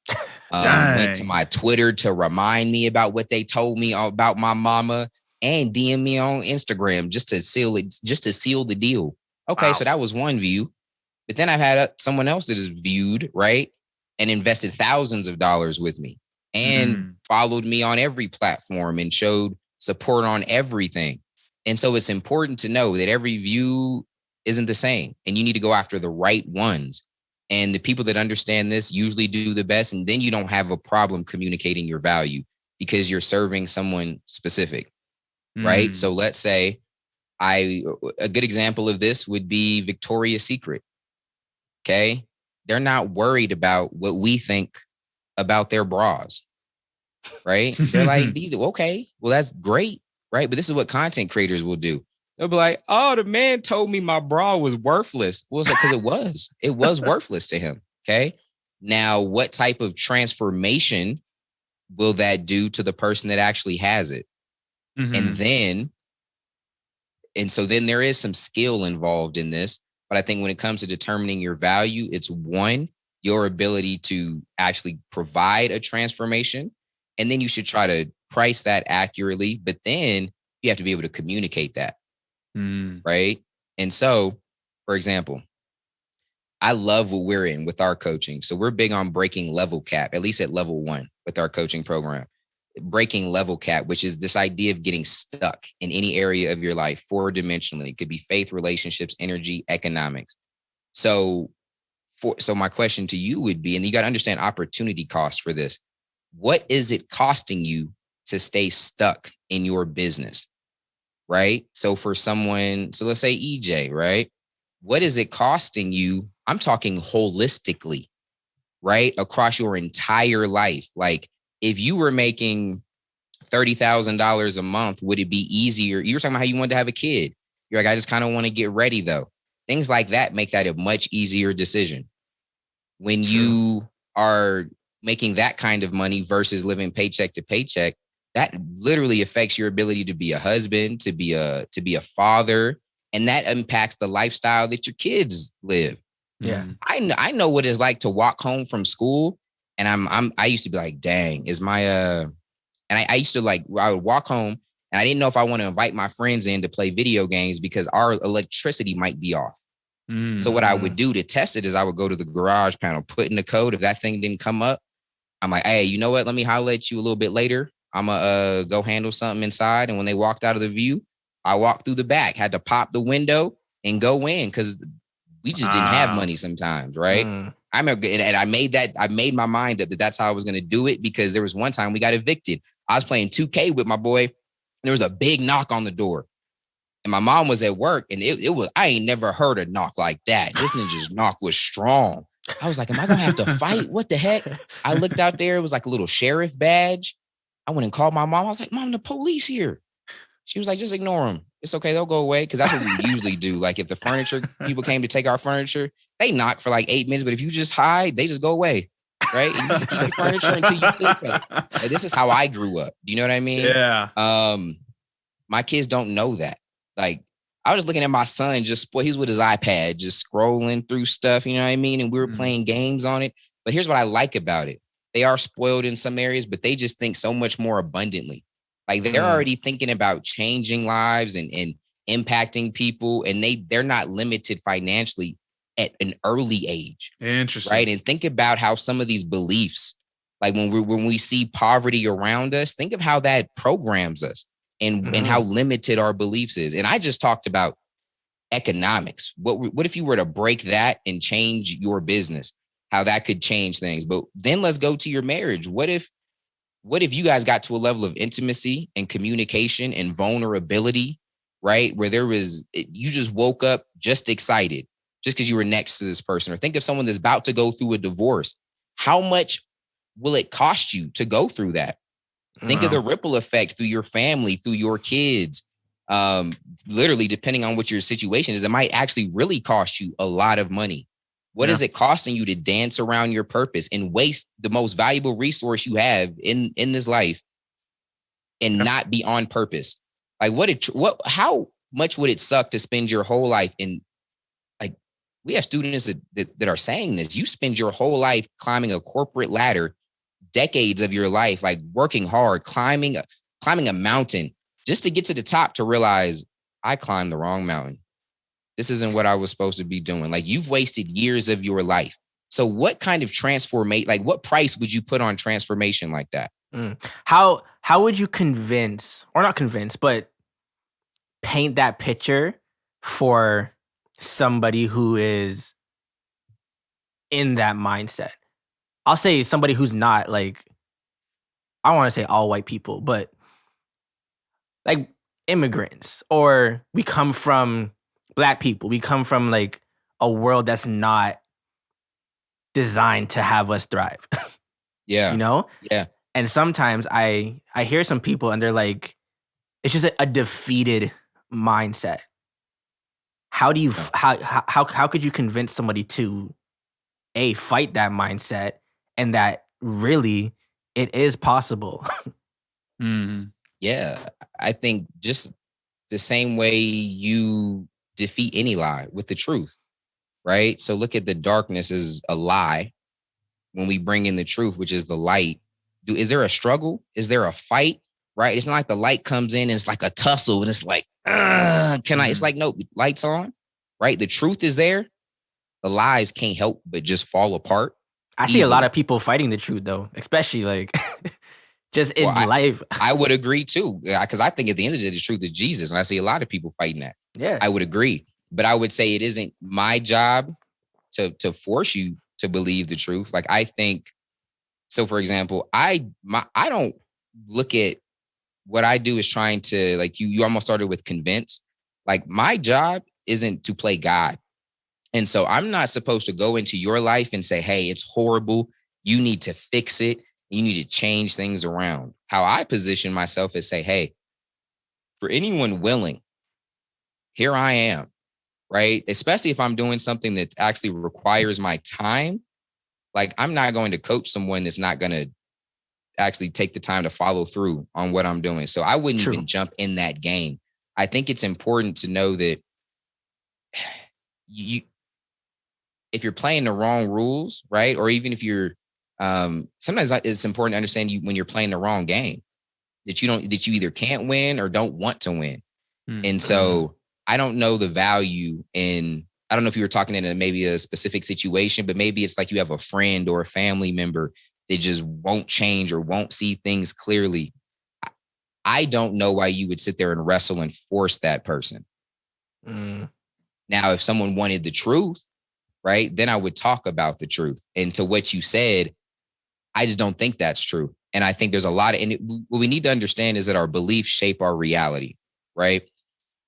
S3: went to my Twitter to remind me about what they told me about my mama, and DM me on Instagram just to seal the deal. Okay, wow. So that was one view. But then I've had someone else that has viewed, right, and invested thousands of dollars with me and followed me on every platform and showed support on everything. And so it's important to know that every view isn't the same, and you need to go after the right ones. And the people that understand this usually do the best. And then you don't have a problem communicating your value because you're serving someone specific, right? So let's say a good example of this would be Victoria's Secret. Okay. They're not worried about what we think about their bras, right? They're like, okay, well, that's great, right? But this is what content creators will do. They'll be like, oh, the man told me my bra was worthless. Well, it's like, because it was worthless to him. Okay. Now, what type of transformation will that do to the person that actually has it? And so then there is some skill involved in this. But I think when it comes to determining your value, it's one, your ability to actually provide a transformation. And then you should try to price that accurately. But then you have to be able to communicate that. Right. And so, for example, I love what we're in with our coaching. So we're big on breaking level cap, at least at level 1 with our coaching program. Breaking level cap, which is this idea of getting stuck in any area of your life 4-dimensionally. It could be faith, relationships, energy, economics. So my question to you would be, and you got to understand opportunity cost for this. What is it costing you to stay stuck in your business? Right? So for someone, so let's say EJ, right? What is it costing you? I'm talking holistically, right? Across your entire life. Like, if you were making $30,000 a month, would it be easier? You were talking about how you wanted to have a kid. You're like, I just kind of want to get ready though. Things like that make that a much easier decision. When you are making that kind of money versus living paycheck to paycheck, that literally affects your ability to be a husband, to be a father, and that impacts the lifestyle that your kids live.
S1: Yeah,
S3: I know what it's like to walk home from school, and I used to be like, dang, is my and I used to I would walk home and I didn't know if I want to invite my friends in to play video games because our electricity might be off. So what I would do to test it is I would go to the garage panel, put in the code. If that thing didn't come up, I'm like, hey, you know what? Let me holler at you a little bit later. I'm going to go handle something inside. And when they walked out of the view, I walked through the back, had to pop the window and go in because we just didn't have money sometimes, right? I remember, and I made my mind up that that's how I was going to do it because there was one time we got evicted. I was playing 2K with my boy. There was a big knock on the door. And my mom was at work and it was, I ain't never heard a knock like that. This ninja's knock was strong. I was like, am I going to have to fight? What the heck? I looked out there. It was like a little sheriff badge. I went and called my mom. I was like, Mom, the police here. She was like, just ignore them. It's okay. They'll go away. Cause that's what we usually do. Like if the furniture people came to take our furniture, they knock for like 8 minutes. But if you just hide, they just go away. Right. And you can keep the furniture until you feel better. Like, this is how I grew up. Do you know what I mean?
S2: Yeah.
S3: My kids don't know that. Like I was looking at my son just he was with his iPad, just scrolling through stuff. You know what I mean? And we were playing games on it. But here's what I like about it. They are spoiled in some areas, but they just think so much more abundantly. Like they're already thinking about changing lives and impacting people. And they're not limited financially at an early age.
S2: Interesting.
S3: Right. And think about how some of these beliefs, like when we see poverty around us, think of how that programs us. and how limited our beliefs is. And I just talked about economics. What if you were to break that and change your business? How that could change things. But then let's go to your marriage. What if you guys got to a level of intimacy and communication and vulnerability, right? Where you just woke up just excited just because you were next to this person. Or think of someone that's about to go through a divorce. How much will it cost you to go through that? Think of the ripple effect through your family, through your kids. Literally, depending on what your situation is, it might actually really cost you a lot of money. What is it costing you to dance around your purpose and waste the most valuable resource you have in this life and not be on purpose? Like how much would it suck to spend your whole life in, like, we have students that are saying this. You spend your whole life climbing a corporate ladder, decades of your life, like working hard, climbing a mountain just to get to the top to realize I climbed the wrong mountain. This isn't what I was supposed to be doing. Like, you've wasted years of your life. So what kind of transformation, like what price would you put on transformation like that?
S1: How would you convince, or not convince, but paint that picture for somebody who is in that mindset? I'll say somebody who's not, like, I don't want to say all white people, but like immigrants, or we come from Black people. We come from like a world that's not designed to have us thrive.
S3: Yeah.
S1: You know?
S3: Yeah.
S1: And sometimes I hear some people and they're like, it's just a defeated mindset. How do you how could you convince somebody to fight that mindset, and that really it is possible?
S3: Yeah. I think just the same way you defeat any lie with the truth, right? So look at the darkness as a lie. When we bring in the truth, which is the light, is there a struggle? Is there a fight? Right? It's not like the light comes in and it's like a tussle and it's like, it's like, no, lights on, right? The truth is there. The lies can't help but just fall apart.
S1: I see a lot of people fighting the truth though, especially like just in life.
S3: I would agree too, because I think at the end of the day, the truth is Jesus. And I see a lot of people fighting that.
S1: Yeah,
S3: I would agree. But I would say it isn't my job to force you to believe the truth. Like, I think, so for example, I don't look at what I do as trying to, like, you almost started with convince. Like, my job isn't to play God. And so I'm not supposed to go into your life and say, hey, it's horrible. You need to fix it. You need to change things around. How I position myself is say, hey, for anyone willing, here I am, right? Especially if I'm doing something that actually requires my time. Like, I'm not going to coach someone that's not going to actually take the time to follow through on what I'm doing. So I wouldn't even jump in that game. I think it's important to know that if you're playing the wrong rules, right? Or even if you're, sometimes it's important to understand when you're playing the wrong game, that you either can't win or don't want to win. And so I don't know the value in, I don't know if you were talking in maybe a specific situation, but maybe it's like you have a friend or a family member that just won't change or won't see things clearly. I don't know why you would sit there and wrestle and force that person. Now, if someone wanted the truth, right, then I would talk about the truth. And to what you said, I just don't think that's true. And I think there's a lot of, what we need to understand is that our beliefs shape our reality, right?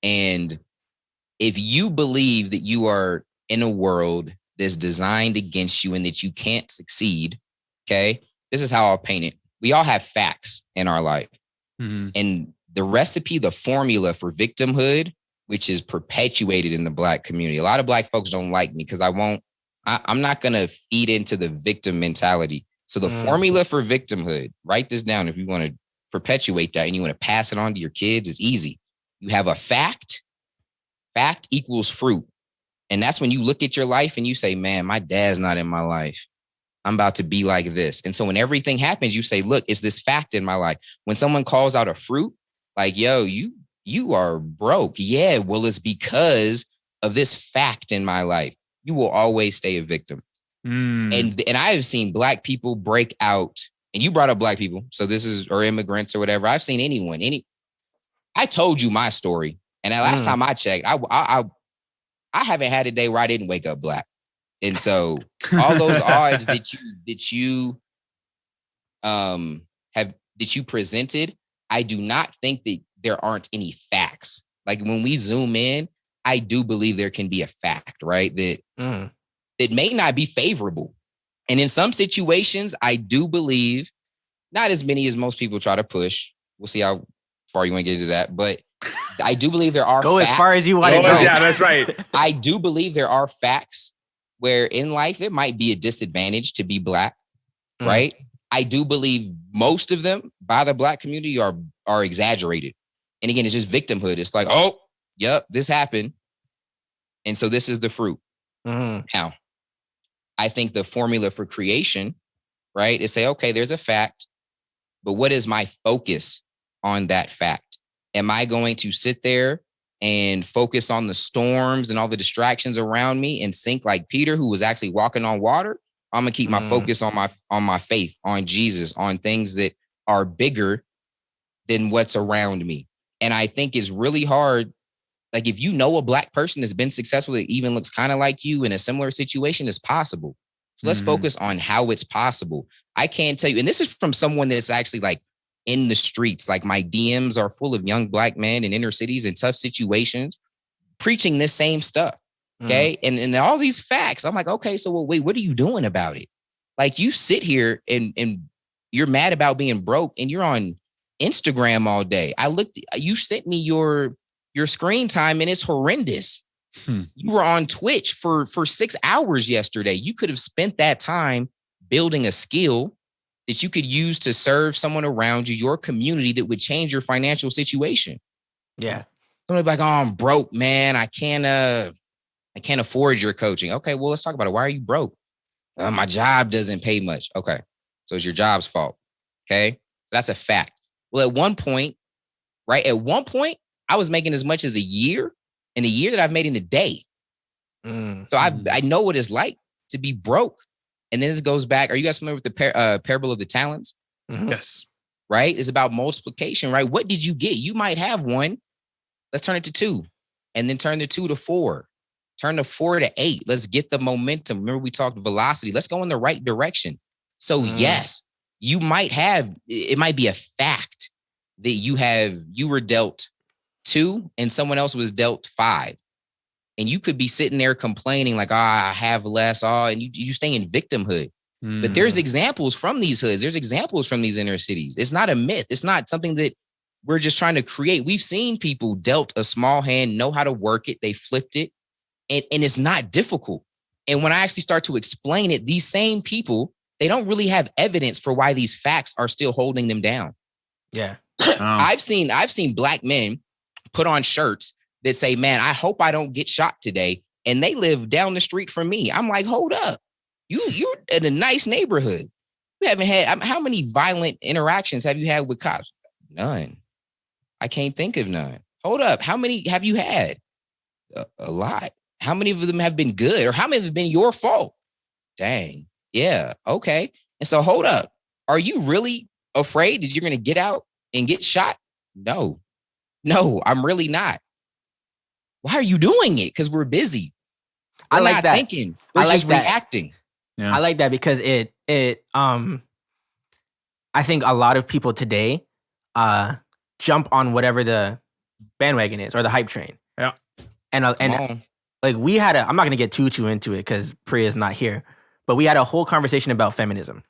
S3: And if you believe that you are in a world that's designed against you and that you can't succeed, okay, this is how I'll paint it. We all have facts in our life. And the recipe, the formula for victimhood, which is perpetuated in the Black community. A lot of Black folks don't like me because I'm not going to feed into the victim mentality. So the formula for victimhood, write this down if you want to perpetuate that and you want to pass it on to your kids, it's easy. You have a fact equals fruit. And that's when you look at your life and you say, man, my dad's not in my life. I'm about to be like this. And so when everything happens, you say, look, is this fact in my life? When someone calls out a fruit, like, yo, you are broke. Yeah, well, it's because of this fact in my life. You will always stay a victim. And I have seen Black people break out, and you brought up Black people. So this is, or immigrants or whatever. I've seen anyone, I told you my story. And the last time I checked, I haven't had a day where I didn't wake up black. And so all those odds that you presented, I do not think that there aren't any facts. Like when we zoom in, I do believe there can be a fact, right? That it may not be favorable. And in some situations, I do believe, not as many as most people try to push. We'll see how far you want to get into that. But I do believe there are
S1: go
S3: facts.
S1: as far as you want to go.
S2: Yeah, that's right.
S3: I do believe there are facts where in life it might be a disadvantage to be black, right? I do believe most of them by the black community are exaggerated. And again, it's just victimhood. It's like, oh, yep, this happened. And so this is the fruit. Now, I think the formula for creation, right, is say, okay, there's a fact, but what is my focus on that fact? Am I going to sit there and focus on the storms and all the distractions around me and sink like Peter, who was actually walking on water? I'm gonna keep my focus on my faith, on Jesus, on things that are bigger than what's around me. And I think it's really hard. Like if you know a black person that's been successful, that even looks kind of like you in a similar situation, it's possible. So let's focus on how it's possible. I can't tell you, and this is from someone that's actually like in the streets. Like my DMs are full of young black men in inner cities in tough situations, preaching this same stuff. Okay. And all these facts, I'm like, okay, so wait, what are you doing about it? Like you sit here and you're mad about being broke and you're on Instagram all day. You sent me your screen time and it's horrendous. You were on Twitch for 6 hours yesterday. You could have spent that time building a skill that you could use to serve someone around you, your community, that would change your financial situation.
S1: Yeah.
S3: Somebody like, oh, I'm broke, man. I can't afford your coaching. Okay, well, let's talk about it. Why are you broke? My job doesn't pay much. Okay, so it's your job's fault. Okay, so that's a fact. Well, at one point, I was making as much as a year in a year that I've made in a day. So I know what it's like to be broke. And then this goes back. Are you guys familiar with the parable of the talents?
S2: Yes.
S3: Right? It's about multiplication, right? What did you get? You might have one. Let's turn it to 2 and then turn the 2 to 4. Turn the 4 to 8. Let's get the momentum. Remember, we talked velocity. Let's go in the right direction. So yes, it might be a fact that you were dealt 2 and someone else was dealt 5. And you could be sitting there complaining like, I have less, and you stay in victimhood. But there's examples from these hoods. There's examples from these inner cities. It's not a myth. It's not something that we're just trying to create. We've seen people dealt a small hand, know how to work it. They flipped it. And it's not difficult. And when I actually start to explain it, these same people, they don't really have evidence for why these facts are still holding them down.
S1: Yeah.
S3: I've seen black men put on shirts that say, man, I hope I don't get shot today. And they live down the street from me. I'm like, hold up. You're in a nice neighborhood. You haven't had, how many violent interactions have you had with cops? None. I can't think of none. Hold up. How many have you had? A lot. How many of them have been good, or how many have been your fault? Dang. Yeah. Okay. And so hold up. Are you really afraid that you're going to get out and get shot? No, I'm really not. Why are you doing it? Because we're busy. We're
S1: I like
S3: not
S1: that.
S3: thinking. We're
S1: I like
S3: just
S1: that.
S3: reacting.
S1: Yeah. I like that because it I think a lot of people today jump on whatever the bandwagon is or the hype train.
S2: Yeah.
S1: And like we had I'm not going to get too into it because Priya's not here, but we had a whole conversation about feminism.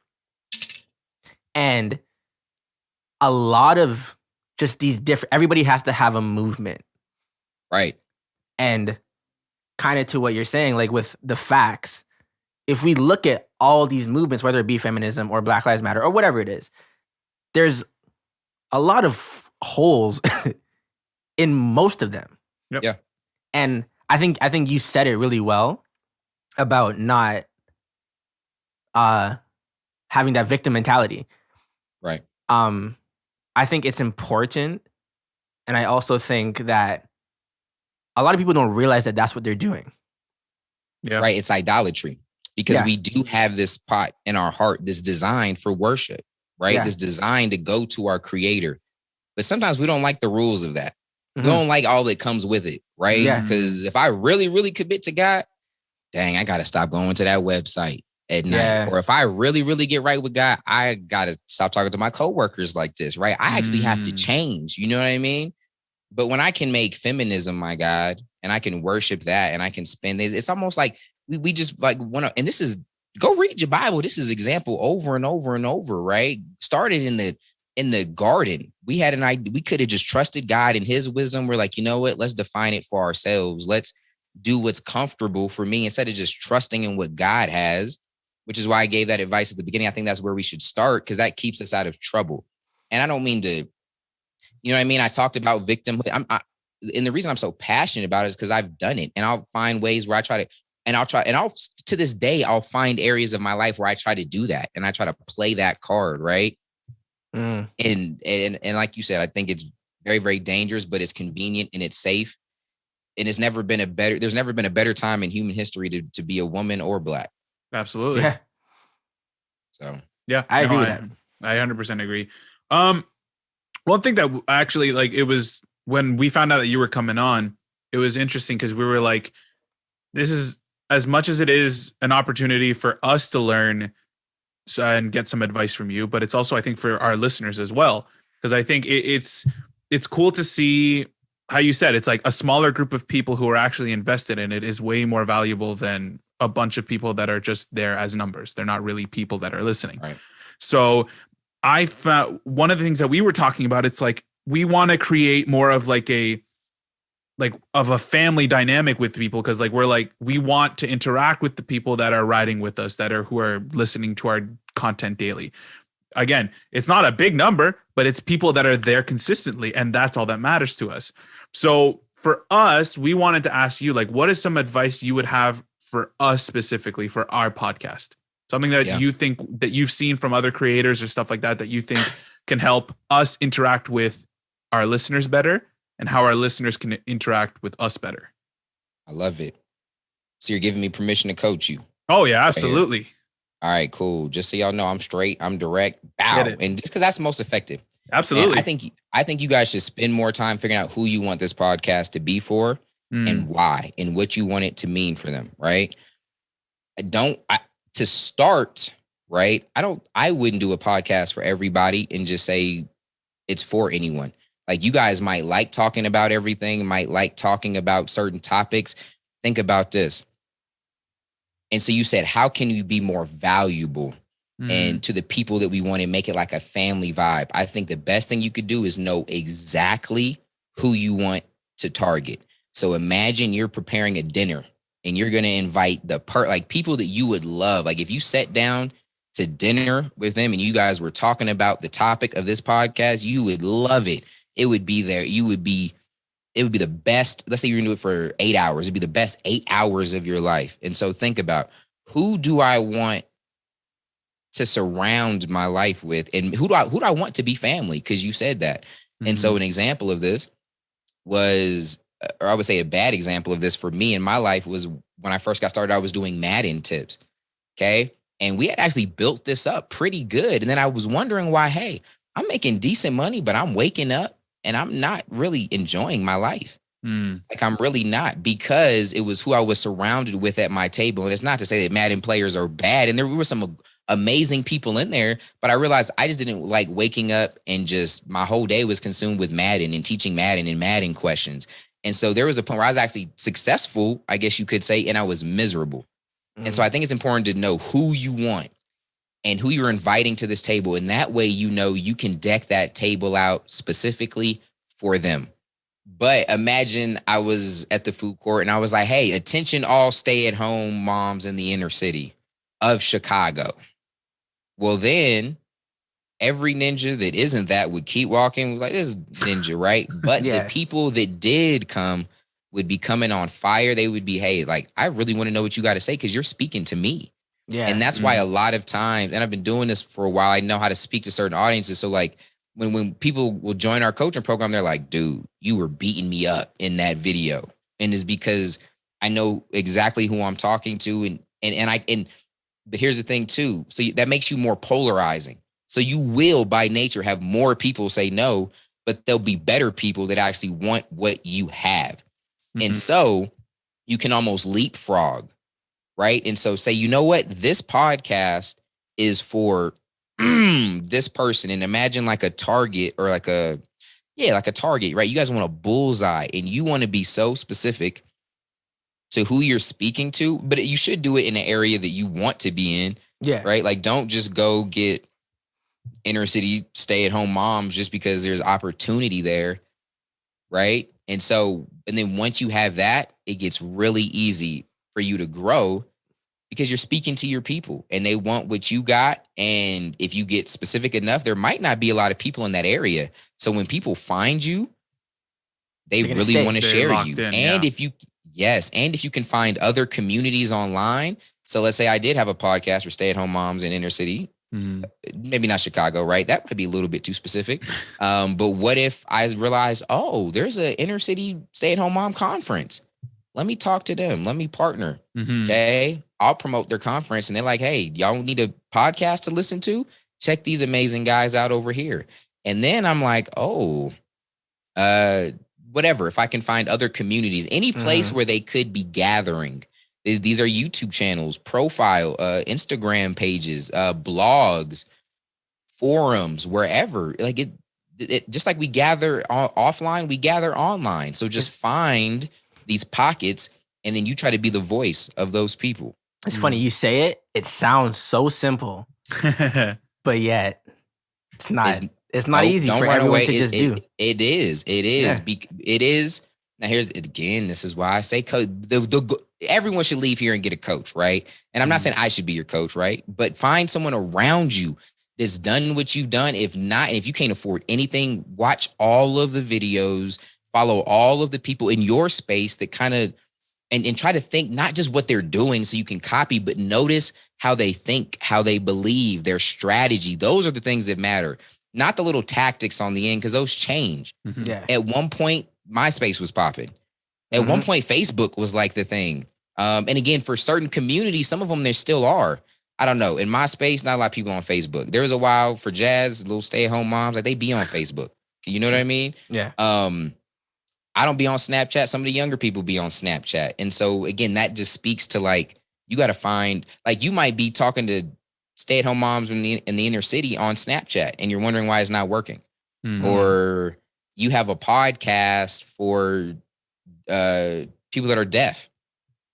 S1: And a lot of just these everybody has to have a movement.
S3: Right.
S1: And kind of to what you're saying, like with the facts, if we look at all these movements, whether it be feminism or Black Lives Matter or whatever it is, there's a lot of holes in most of them.
S2: Yep.
S3: Yeah.
S1: And I think you said it really well about not having that victim mentality.
S3: Right.
S1: I think it's important. And I also think that a lot of people don't realize that that's what they're doing.
S2: Yeah.
S3: Right. It's idolatry because we do have this pot in our heart that's designed for worship, right?
S1: Yeah.
S3: That's designed to go to our creator. but sometimes we don't like the rules of that.
S1: Mhm.
S3: We don't like all that comes with it, right?
S1: Yeah.
S3: Because if I really, really commit to God, dang, I got to stop going to that website at night.
S1: Yeah.
S3: Or if I really, really get right with God, I got to stop talking to my coworkers like this, right? I actually have to change. You know what I mean? But when I can make feminism my God and I can worship that and I can spend this, it's almost like we just like want to, and this is, go read your Bible. This is example over and over and over, right? Started in the garden. We had an idea. We could have just trusted God and his wisdom. We're like, you know what? Let's define it for ourselves. Let's do what's comfortable for me instead of just trusting in what God has, which is why I gave that advice at the beginning. I think that's where we should start because that keeps us out of trouble. And I don't mean to, you know what I mean? I talked about victimhood. And the reason I'm so passionate about it is because I've done it, and I'll find ways where I'll to this day, I'll find areas of my life where I try to do that. And I try to play that card. Right. And like you said, I think it's very, very dangerous, but it's convenient and it's safe. And there's never been a better time in human history to be a woman or Black.
S2: Absolutely.
S1: Yeah.
S3: So
S2: yeah,
S1: I agree with that.
S2: I 100% agree. One thing that actually, like, it was when we found out that you were coming on, it was interesting because we were like, this is, as much as it is an opportunity for us to learn and get some advice from you, but it's also, I think, for our listeners as well. Because I think it's cool to see how you said it's like a smaller group of people who are actually invested in it is way more valuable than a bunch of people that are just there as numbers. They're not really people that are listening.
S3: Right.
S2: So I found one of the things that we were talking about, it's like, we want to create more of like a family dynamic with people. Cause like, we want to interact with the people that are riding with us, who are listening to our content daily. Again, it's not a big number, but it's people that are there consistently. And that's all that matters to us. So for us, we wanted to ask you, like, what is some advice you would have for us specifically for our podcast? Something that you think that you've seen from other creators or stuff like that, that you think can help us interact with our listeners better and how our listeners can interact with us better.
S3: I love it. So you're giving me permission to coach you.
S2: Oh yeah, absolutely.
S3: All right, cool. Just so y'all know, I'm straight, I'm direct, bow. And just because that's the most effective.
S2: Absolutely.
S3: And I think you guys should spend more time figuring out who you want this podcast to be for and why and what you want it to mean for them, right? To start, right? I wouldn't do a podcast for everybody and just say it's for anyone. Like, you guys might like talking about everything, might like talking about certain topics. Think about this. And so you said, how can you be more valuable and to the people that we want to make it like a family vibe? I think the best thing you could do is know exactly who you want to target. So imagine you're preparing a dinner and you're going to invite like people that you would love. Like, if you sat down to dinner with them and you guys were talking about the topic of this podcast, you would love it. It would be there. It would be the best. Let's say you're gonna do it for 8 hours. It'd be the best 8 hours of your life. And so think about, who do I want to surround my life with? And who do I want to be family? Because you said that. And so an example of this was, or I would say a bad example of this for me in my life was when I first got started, I was doing Madden tips. Okay. And we had actually built this up pretty good. And then I was wondering why, hey, I'm making decent money, but I'm waking up and I'm not really enjoying my life. Like, I'm really not, because it was who I was surrounded with at my table. And it's not to say that Madden players are bad. And there were some amazing people in there, but I realized I just didn't like waking up and just my whole day was consumed with Madden and teaching Madden and Madden questions. And so there was a point where I was actually successful, I guess you could say, and I was miserable. And so I think it's important to know who you want and who you're inviting to this table. And that way, you know, you can deck that table out specifically for them. But imagine I was at the food court and I was like, hey, attention all stay-at-home moms in the inner city of Chicago. Well, then every ninja that isn't that would keep walking like, this is ninja, right? But the people that did come would be coming on fire. They would be, hey, like, I really want to know what you got to say because you're speaking to me. Yeah. And that's why a lot of times, and I've been doing this for a while, I know how to speak to certain audiences. So like when people will join our coaching program, they're like, dude, you were beating me up in that video. And it's because I know exactly who I'm talking to. But here's the thing too. So that makes you more polarizing. So you will by nature have more people say no, but there'll be better people that actually want what you have.
S2: Mhm.
S3: And so you can almost leapfrog, right? And so say, you know what, this podcast is for this person. And imagine like a target or like a target, right? You guys want a bullseye and you want to be so specific to who you're speaking to, but you should do it in an area that you want to be in,
S1: Yeah.
S3: right? Like, don't just go get inner city stay-at-home moms just because there's opportunity there, right? And then once you have that, it gets really easy for you to grow because you're speaking to your people and they want what you got. And if you get specific enough, there might not be a lot of people in that area. So when people find you, they
S1: They're gonna
S3: really
S1: stay.
S3: want to
S2: They're
S3: share
S2: locked
S3: you.
S2: in,
S3: And
S2: yeah.
S3: if you can find other communities online. So let's say I did have a podcast for stay-at-home moms in inner city,
S2: Mhm.
S3: maybe not Chicago, right? That might be a little bit too specific. But what if I realized, oh, there's an inner city stay-at-home mom conference. Let me talk to them. Let me partner.
S2: Mhm.
S3: Okay. I'll promote their conference. And they're like, hey, y'all need a podcast to listen to? Check these amazing guys out over here. And then I'm like, oh, whatever. If I can find other communities, any place where they could be gathering. These are YouTube channels, profile, Instagram pages, blogs, forums, wherever. Like it just like we gather offline, we gather online. So just find these pockets and then you try to be the voice of those people.
S1: It's funny you say it sounds so simple, but yet it's not. It's not easy for everyone to just do.
S3: It is.
S1: Yeah.
S3: It is. Now here's again. This is why I say coach. Everyone should leave here and get a coach, right? And I'm not saying I should be your coach, right? But find someone around you that's done what you've done. If not, and if you can't afford anything, watch all of the videos, follow all of the people in your space that kind of and try to think not just what they're doing so you can copy, but notice how they think, how they believe, their strategy. Those are the things that matter, not the little tactics on the end, because those change.
S1: Yeah.
S3: At one point, MySpace was popping. At one point, Facebook was like the thing. And again, for certain communities, some of them there still are. I don't know. In my space, not a lot of people on Facebook. There was a while for Jazz, little stay-at-home moms, like they be on Facebook. You know what I mean?
S1: Yeah.
S3: I don't be on Snapchat. Some of the younger people be on Snapchat. And so again, that just speaks to like, you got to find, like you might be talking to stay-at-home moms in the inner city on Snapchat and you're wondering why it's not working. Or you have a podcast for people that are deaf.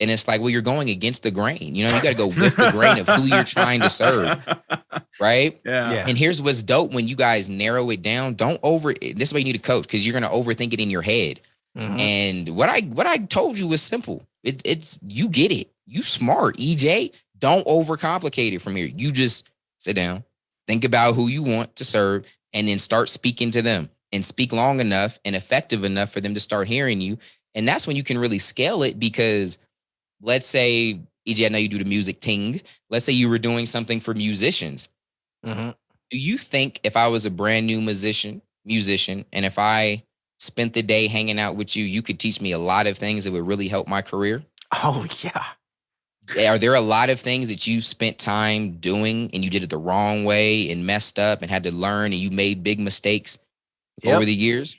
S3: And it's like, well, you're going against the grain. You know, you got to go with the grain of who you're trying to serve. Right.
S2: Yeah.
S3: And here's what's dope when you guys narrow it down. This is why you need a coach, because you're going to overthink it in your head. And what I told you was simple. It's you get it. You smart, EJ. Don't overcomplicate it from here. You just sit down, think about who you want to serve, and then start speaking to them and speak long enough and effective enough for them to start hearing you. And that's when you can really scale it, because let's say, EJ, I know you do the music ting. Let's say you were doing something for musicians. Do you think if I was a brand new musician, and if I spent the day hanging out with you, you could teach me a lot of things that would really help my career?
S1: Oh, yeah.
S3: Are there a lot of things that you spent time doing and you did it the wrong way and messed up and had to learn and you made big mistakes over the years?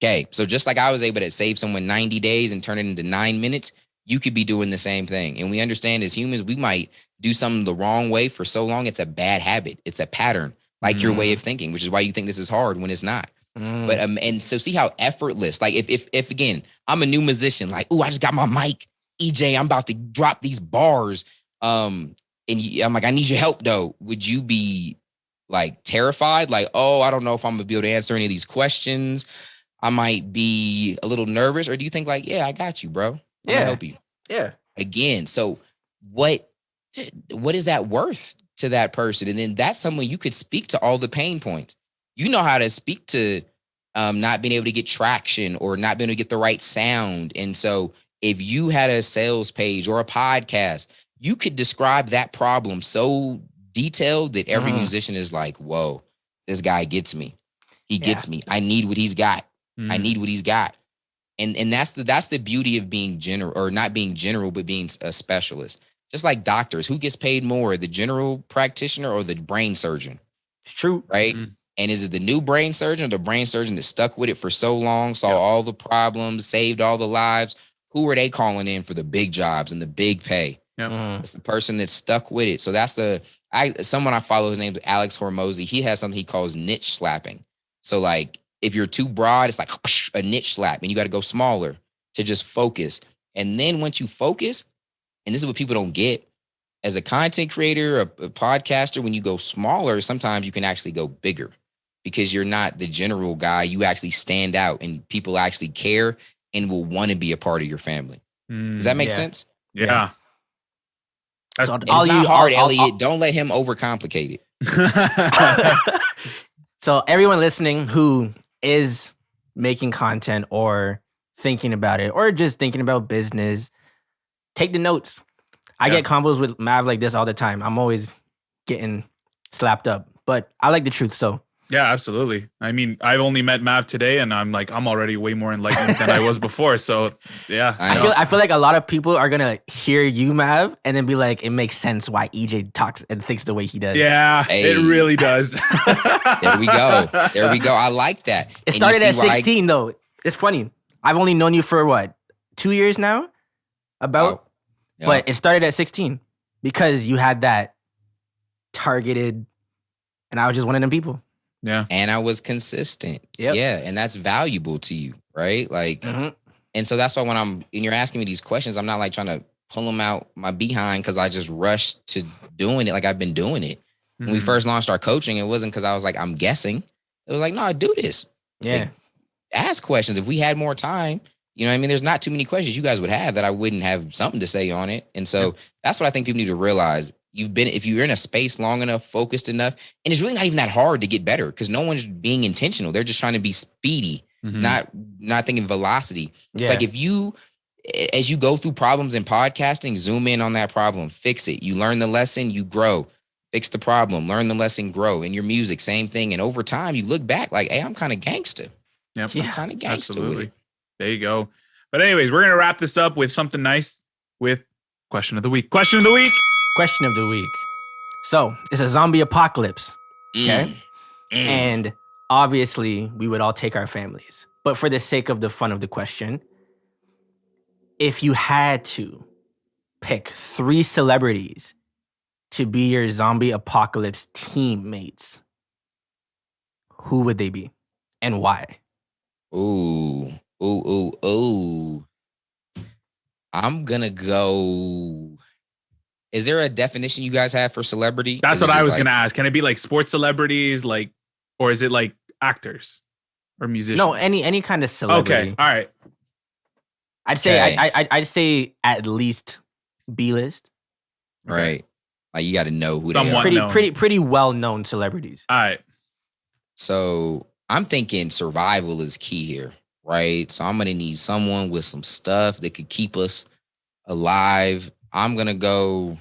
S3: Okay. So just like I was able to save someone 90 days and turn it into 9 minutes, you could be doing the same thing. And we understand as humans, we might do something the wrong way for so long. It's a bad habit. It's a pattern, like your way of thinking, which is why you think this is hard when it's not. But and so see how effortless, like if again, I'm a new musician, like, I just got my mic, EJ, I'm about to drop these bars. And I'm like, I need your help though. Would you be like terrified? Like, I don't know if I'm gonna be able to answer any of these questions. I might be a little nervous. Or do you think like, yeah, I got you, bro. I'm gonna help you.
S1: Yeah.
S3: Again, so what is that worth to that person? And then that's someone you could speak to all the pain points. You know how to speak to not being able to get traction or not being able to get the right sound. And so if you had a sales page or a podcast, you could describe that problem so detailed that every musician is like, whoa, this guy gets me. He gets me. I need what he's got. I need what he's got. And that's the beauty of being general, or not being general, but being a specialist. Just like doctors, who gets paid more, the general practitioner or the brain surgeon?
S1: It's true.
S3: Right. And is it the new brain surgeon or the brain surgeon that stuck with it for so long, saw all the problems, saved all the lives? Who are they calling in for the big jobs and the big pay?
S2: Yep.
S3: It's the person that stuck with it. So that's someone I follow, his name is Alex Hormozy. He has something he calls niche slapping. So like if you're too broad, it's like a niche slap and you got to go smaller to just focus. And then once you focus, and this is what people don't get, as a content creator, a podcaster, when you go smaller, sometimes you can actually go bigger because you're not the general guy. You actually stand out and people actually care and will want to be a part of your family. Does that make sense?
S2: Yeah.
S1: So
S3: It's not hard, Eliott. Don't let him overcomplicate it.
S1: So everyone listening who is making content or thinking about it or just thinking about business, take the notes. I get combos with Mav like this all the time. I'm always getting slapped up, but I like the truth. So
S2: yeah, absolutely. I mean, I've only met Mav today, and I'm already way more enlightened than I was before. So yeah,
S1: I feel like a lot of people are gonna hear you, Mav, and then be like, it makes sense why EJ talks and thinks the way he does.
S2: Yeah, it really does.
S3: There we go. I like that.
S1: It started at 16 though. It's funny. I've only known you for what, 2 years now? But it started at 16 because you had that targeted, and I was just one of them people.
S2: Yeah.
S3: And I was consistent.
S1: Yep.
S3: Yeah. And that's valuable to you, right? Like, and so that's why when you're asking me these questions, I'm not like trying to pull them out my behind because I just rushed to doing it like I've been doing it. When we first launched our coaching, it wasn't because I was like, I'm guessing. It was like, no, do this.
S1: Yeah.
S3: Like, ask questions. If we had more time, you know what I mean? There's not too many questions you guys would have that I wouldn't have something to say on it. And so that's what I think people need to realize. If you're in a space long enough, focused enough, and it's really not even that hard to get better because no one's being intentional. They're just trying to be speedy, not thinking velocity.
S1: Yeah.
S3: It's like if you, as you go through problems in podcasting, zoom in on that problem, fix it. You learn the lesson, you grow. Fix the problem, learn the lesson, grow. In your music, same thing. And over time, you look back like, hey, I'm kind of gangster.
S2: Yep.
S3: I'm kind of gangster with it.
S2: There you go. But anyways, we're going to wrap this up with something nice with question of the week. Question of the week.
S1: Question of the week. So it's a zombie apocalypse. Okay. And obviously we would all take our families. But for the sake of the fun of the question, if you had to pick 3 celebrities to be your zombie apocalypse teammates, who would they be and why?
S3: Ooh. I'm gonna go. Is there a definition you guys have for celebrity?
S2: That's what I was gonna ask. Can it be like sports celebrities, like, or is it like actors or musicians?
S1: No, any kind of celebrity.
S2: Okay, all right.
S1: I'd say I'd say at least B-list.
S3: Right. Like you got to know who
S2: Somewhat
S3: they are.
S1: Pretty well-known celebrities.
S2: All right.
S3: So I'm thinking survival is key here, right? So I'm gonna need someone with some stuff that could keep us alive. I'm gonna go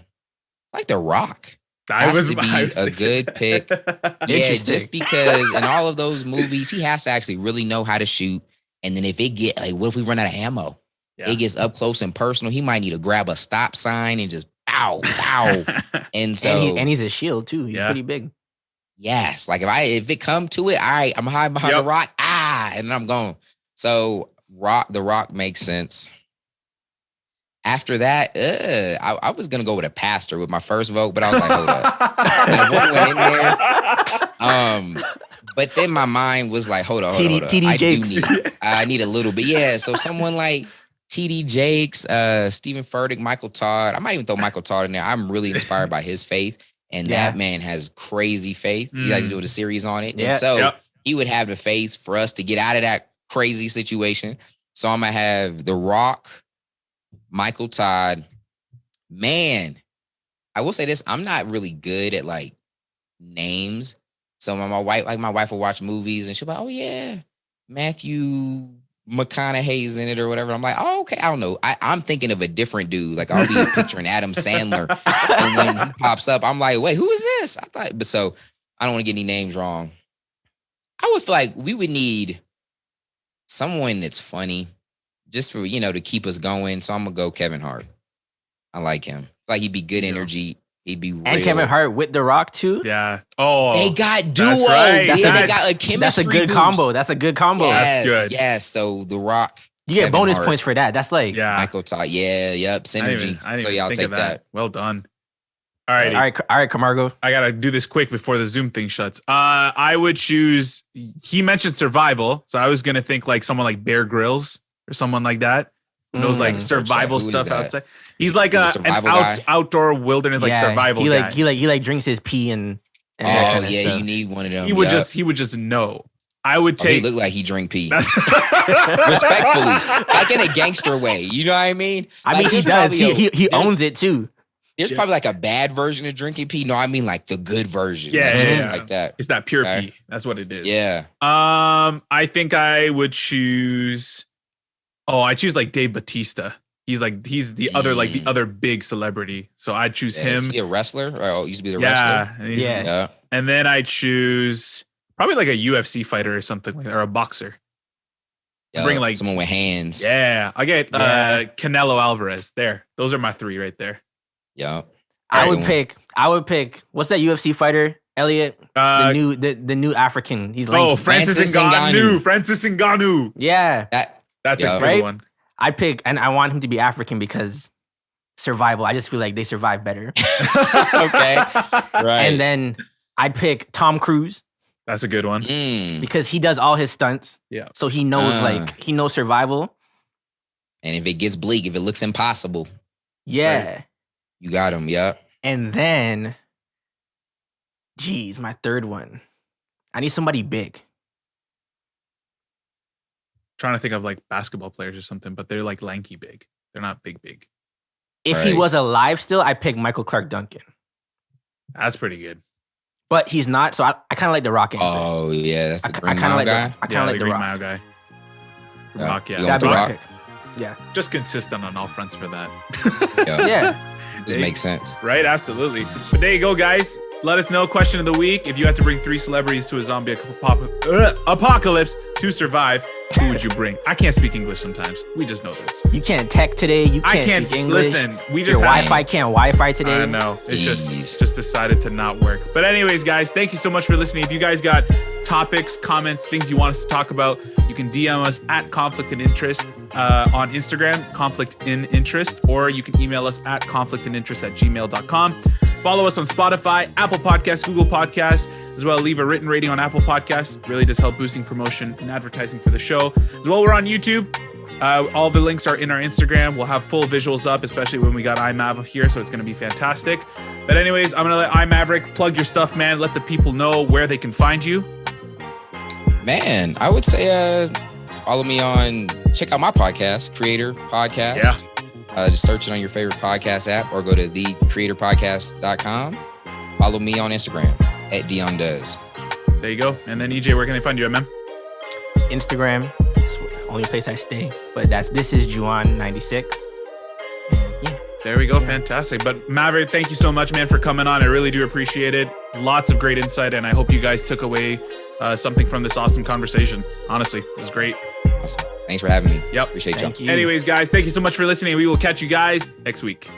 S3: like The Rock. Has to be a good pick. Yeah, just because in all of those movies, he has to actually really know how to shoot. And then if it get like, what if we run out of ammo? Yeah. It gets up close and personal. He might need to grab a stop sign and just pow. And so
S1: and he's a shield too. He's pretty big.
S3: Yes. Like if it come to it, all right, I'm hiding behind the rock. And then I'm gone. So The Rock makes sense. After that, I was gonna go with a pastor with my first vote, but I was like, hold up. And one went in there. But then my mind was like, hold on.
S1: TD Jakes.
S3: I need a little bit. Yeah. So someone like TD Jakes, Stephen Furtick, Michael Todd. I might even throw Michael Todd in there. I'm really inspired by his faith. And that man has crazy faith. You guys doing a series on it. And so he would have the faith for us to get out of that crazy situation. So I'm going to have The Rock, Michael Todd. Man, I will say this. I'm not really good at like names. So my wife will watch movies and she'll be like, oh yeah, Matthew McConaughey's in it or whatever. I'm like, oh, okay. I don't know. I'm thinking of a different dude. Like I'll be picturing Adam Sandler. And when he pops up, I'm like, wait, who is this? But so I don't want to get any names wrong. I would feel like we would need someone that's funny just for, to keep us going. So I'm going to go Kevin Hart. I like him. Like he'd be good energy. He'd be real.
S1: And Kevin Hart with The Rock too.
S2: Yeah. Oh,
S3: They got duo.
S2: that's right.
S3: They got a chemistry.
S1: That's a good
S3: boost.
S1: combo. That's a good combo.
S3: Yes,
S2: That's good.
S3: Yes. So The Rock.
S1: You get
S3: Kevin
S1: bonus
S3: Hart,
S1: points for that. That's like
S2: yeah.
S3: Michael Todd. Yeah. Yep. Synergy.
S2: I didn't
S3: So
S2: even
S3: yeah, I'll
S2: think
S3: take
S2: of
S3: that.
S2: Well done. All right.
S1: all right, Camargo.
S2: I gotta do this quick before the Zoom thing shuts. I would choose. He mentioned survival, so I was gonna think like someone like Bear Grylls or someone like that. Who knows like survival
S3: Who is
S2: stuff
S3: that?
S2: outside. He's like
S3: He's a
S2: an
S3: survival guy?
S2: outdoor wilderness like survival
S1: he
S2: guy.
S1: he like drinks his pee and that
S3: Oh
S1: kind of
S3: yeah,
S1: stuff.
S3: you need one of them.
S2: he would
S3: Yup.
S2: just know. I would
S3: Oh, he
S2: take.
S3: looked like he drink pee. Respectfully, like in a gangster way. You know what I mean?
S1: I
S3: Like,
S1: mean, he
S3: there's
S1: does.
S3: probably
S1: He
S3: there's-
S1: owns it too.
S3: There's probably like a bad version of drinking pee. No, I mean like the good version.
S2: Yeah,
S3: Like, he
S2: yeah,
S3: looks
S2: yeah.
S3: like that.
S2: It's that pure
S3: Okay.
S2: pee. That's what it is.
S3: Yeah.
S2: I think I would choose. Oh, I choose like Dave Bautista. He's the other big celebrity. So I'd choose
S3: Yeah, is
S2: him.
S3: he a wrestler? Or used to be the
S2: Yeah,
S3: wrestler?
S2: and he's-
S1: Yeah.
S3: Yeah.
S2: And then I choose probably like a UFC fighter or something like that, or a boxer.
S3: Yeah,
S2: Bring, like-
S3: someone with hands.
S2: Yeah, I get
S1: Yeah.
S2: Canelo Alvarez. There, those are my three right there.
S3: Yeah.
S1: I
S3: That's a
S1: would
S3: good
S1: pick. What's that UFC fighter? Eliott, the new African. He's lanky.
S2: Francis
S3: Francis
S2: Ngannou.
S3: Ngannou.
S2: Francis Ngannou.
S1: Yeah,
S2: That's
S3: Yeah.
S2: a good
S1: Right?
S2: one.
S1: I pick, and I want him to be African because survival. I just feel like they survive better.
S3: Okay. Right.
S1: And then I'd pick Tom Cruise
S2: That's a good one.
S1: because he does all his stunts.
S2: Yeah.
S1: So he knows he knows survival.
S3: And if it gets bleak, if it looks impossible,
S1: Yeah.
S3: you got him. Yeah.
S1: And then, geez, my third one. I need somebody big.
S2: Trying to think of like basketball players or something, but they're like lanky big. They're not big.
S1: If he
S3: Right.
S1: was alive still, I'd pick Michael Clark Duncan.
S2: That's pretty good.
S1: But he's not, so I kind of like the Rock answer.
S3: Oh yeah, that's the
S1: I
S3: Green
S1: kind of
S3: Mile
S1: like
S3: guy.
S1: I kind of like the
S2: Green
S1: Rock.
S2: Mile guy.
S3: Yeah.
S2: Rock, yeah.
S3: You
S1: That'd be
S3: The
S1: my
S3: Rock?
S1: pick. Yeah.
S2: Just consistent on all fronts for that.
S3: Yeah.
S1: Yeah.
S3: This makes sense.
S2: Right, absolutely. But there you go, guys. Let us know. Question of the week: if you had to bring 3 celebrities to a zombie apocalypse to survive, who would you bring? I can't speak English sometimes. We just know this.
S1: You can't tech today. You
S2: I
S1: can't
S2: can't
S1: speak English.
S2: listen. We
S1: Your
S2: just have,
S1: Wi-Fi can't Wi-Fi today.
S2: I know. It's
S3: Jeez.
S2: just decided to not work. But anyways, guys, thank you so much for listening. If you guys got topics, comments, things you want us to talk about, you can DM us at Conflict and Interest on Instagram, Conflict in Interest, or you can email us at conflictandinterest@gmail.com. Follow us on Spotify, Apple Podcasts, Google Podcasts, as well. Leave a written rating on Apple Podcasts. Really does help boosting promotion and advertising for the show. As well, we're on YouTube. All the links are in our Instagram. We'll have full visuals up, especially when we got iMav here, so it's going to be fantastic. But anyways, I'm going to let iMaverick plug your stuff, man. Let the people know where they can find you.
S3: Man, I would say follow me check out my podcast, Creator Podcast.
S2: Yeah.
S3: Just search it on your favorite podcast app or go to thecreatorpodcast.com. Follow me on Instagram at Dion Does.
S2: There you go. And then EJ, where can they find you at, man?
S1: Instagram. It's the only place I stay. But this is Juan96. And yeah.
S2: There we go. Fantastic. But Maverick, thank you so much, man, for coming on. I really do appreciate it. Lots of great insight. And I hope you guys took away something from this awesome conversation. Honestly, it was great.
S3: Awesome. Thanks for having me.
S2: Yep.
S3: Appreciate y'all.
S1: Thank you.
S2: Anyways, guys, thank you so much for listening. We will catch you guys next week.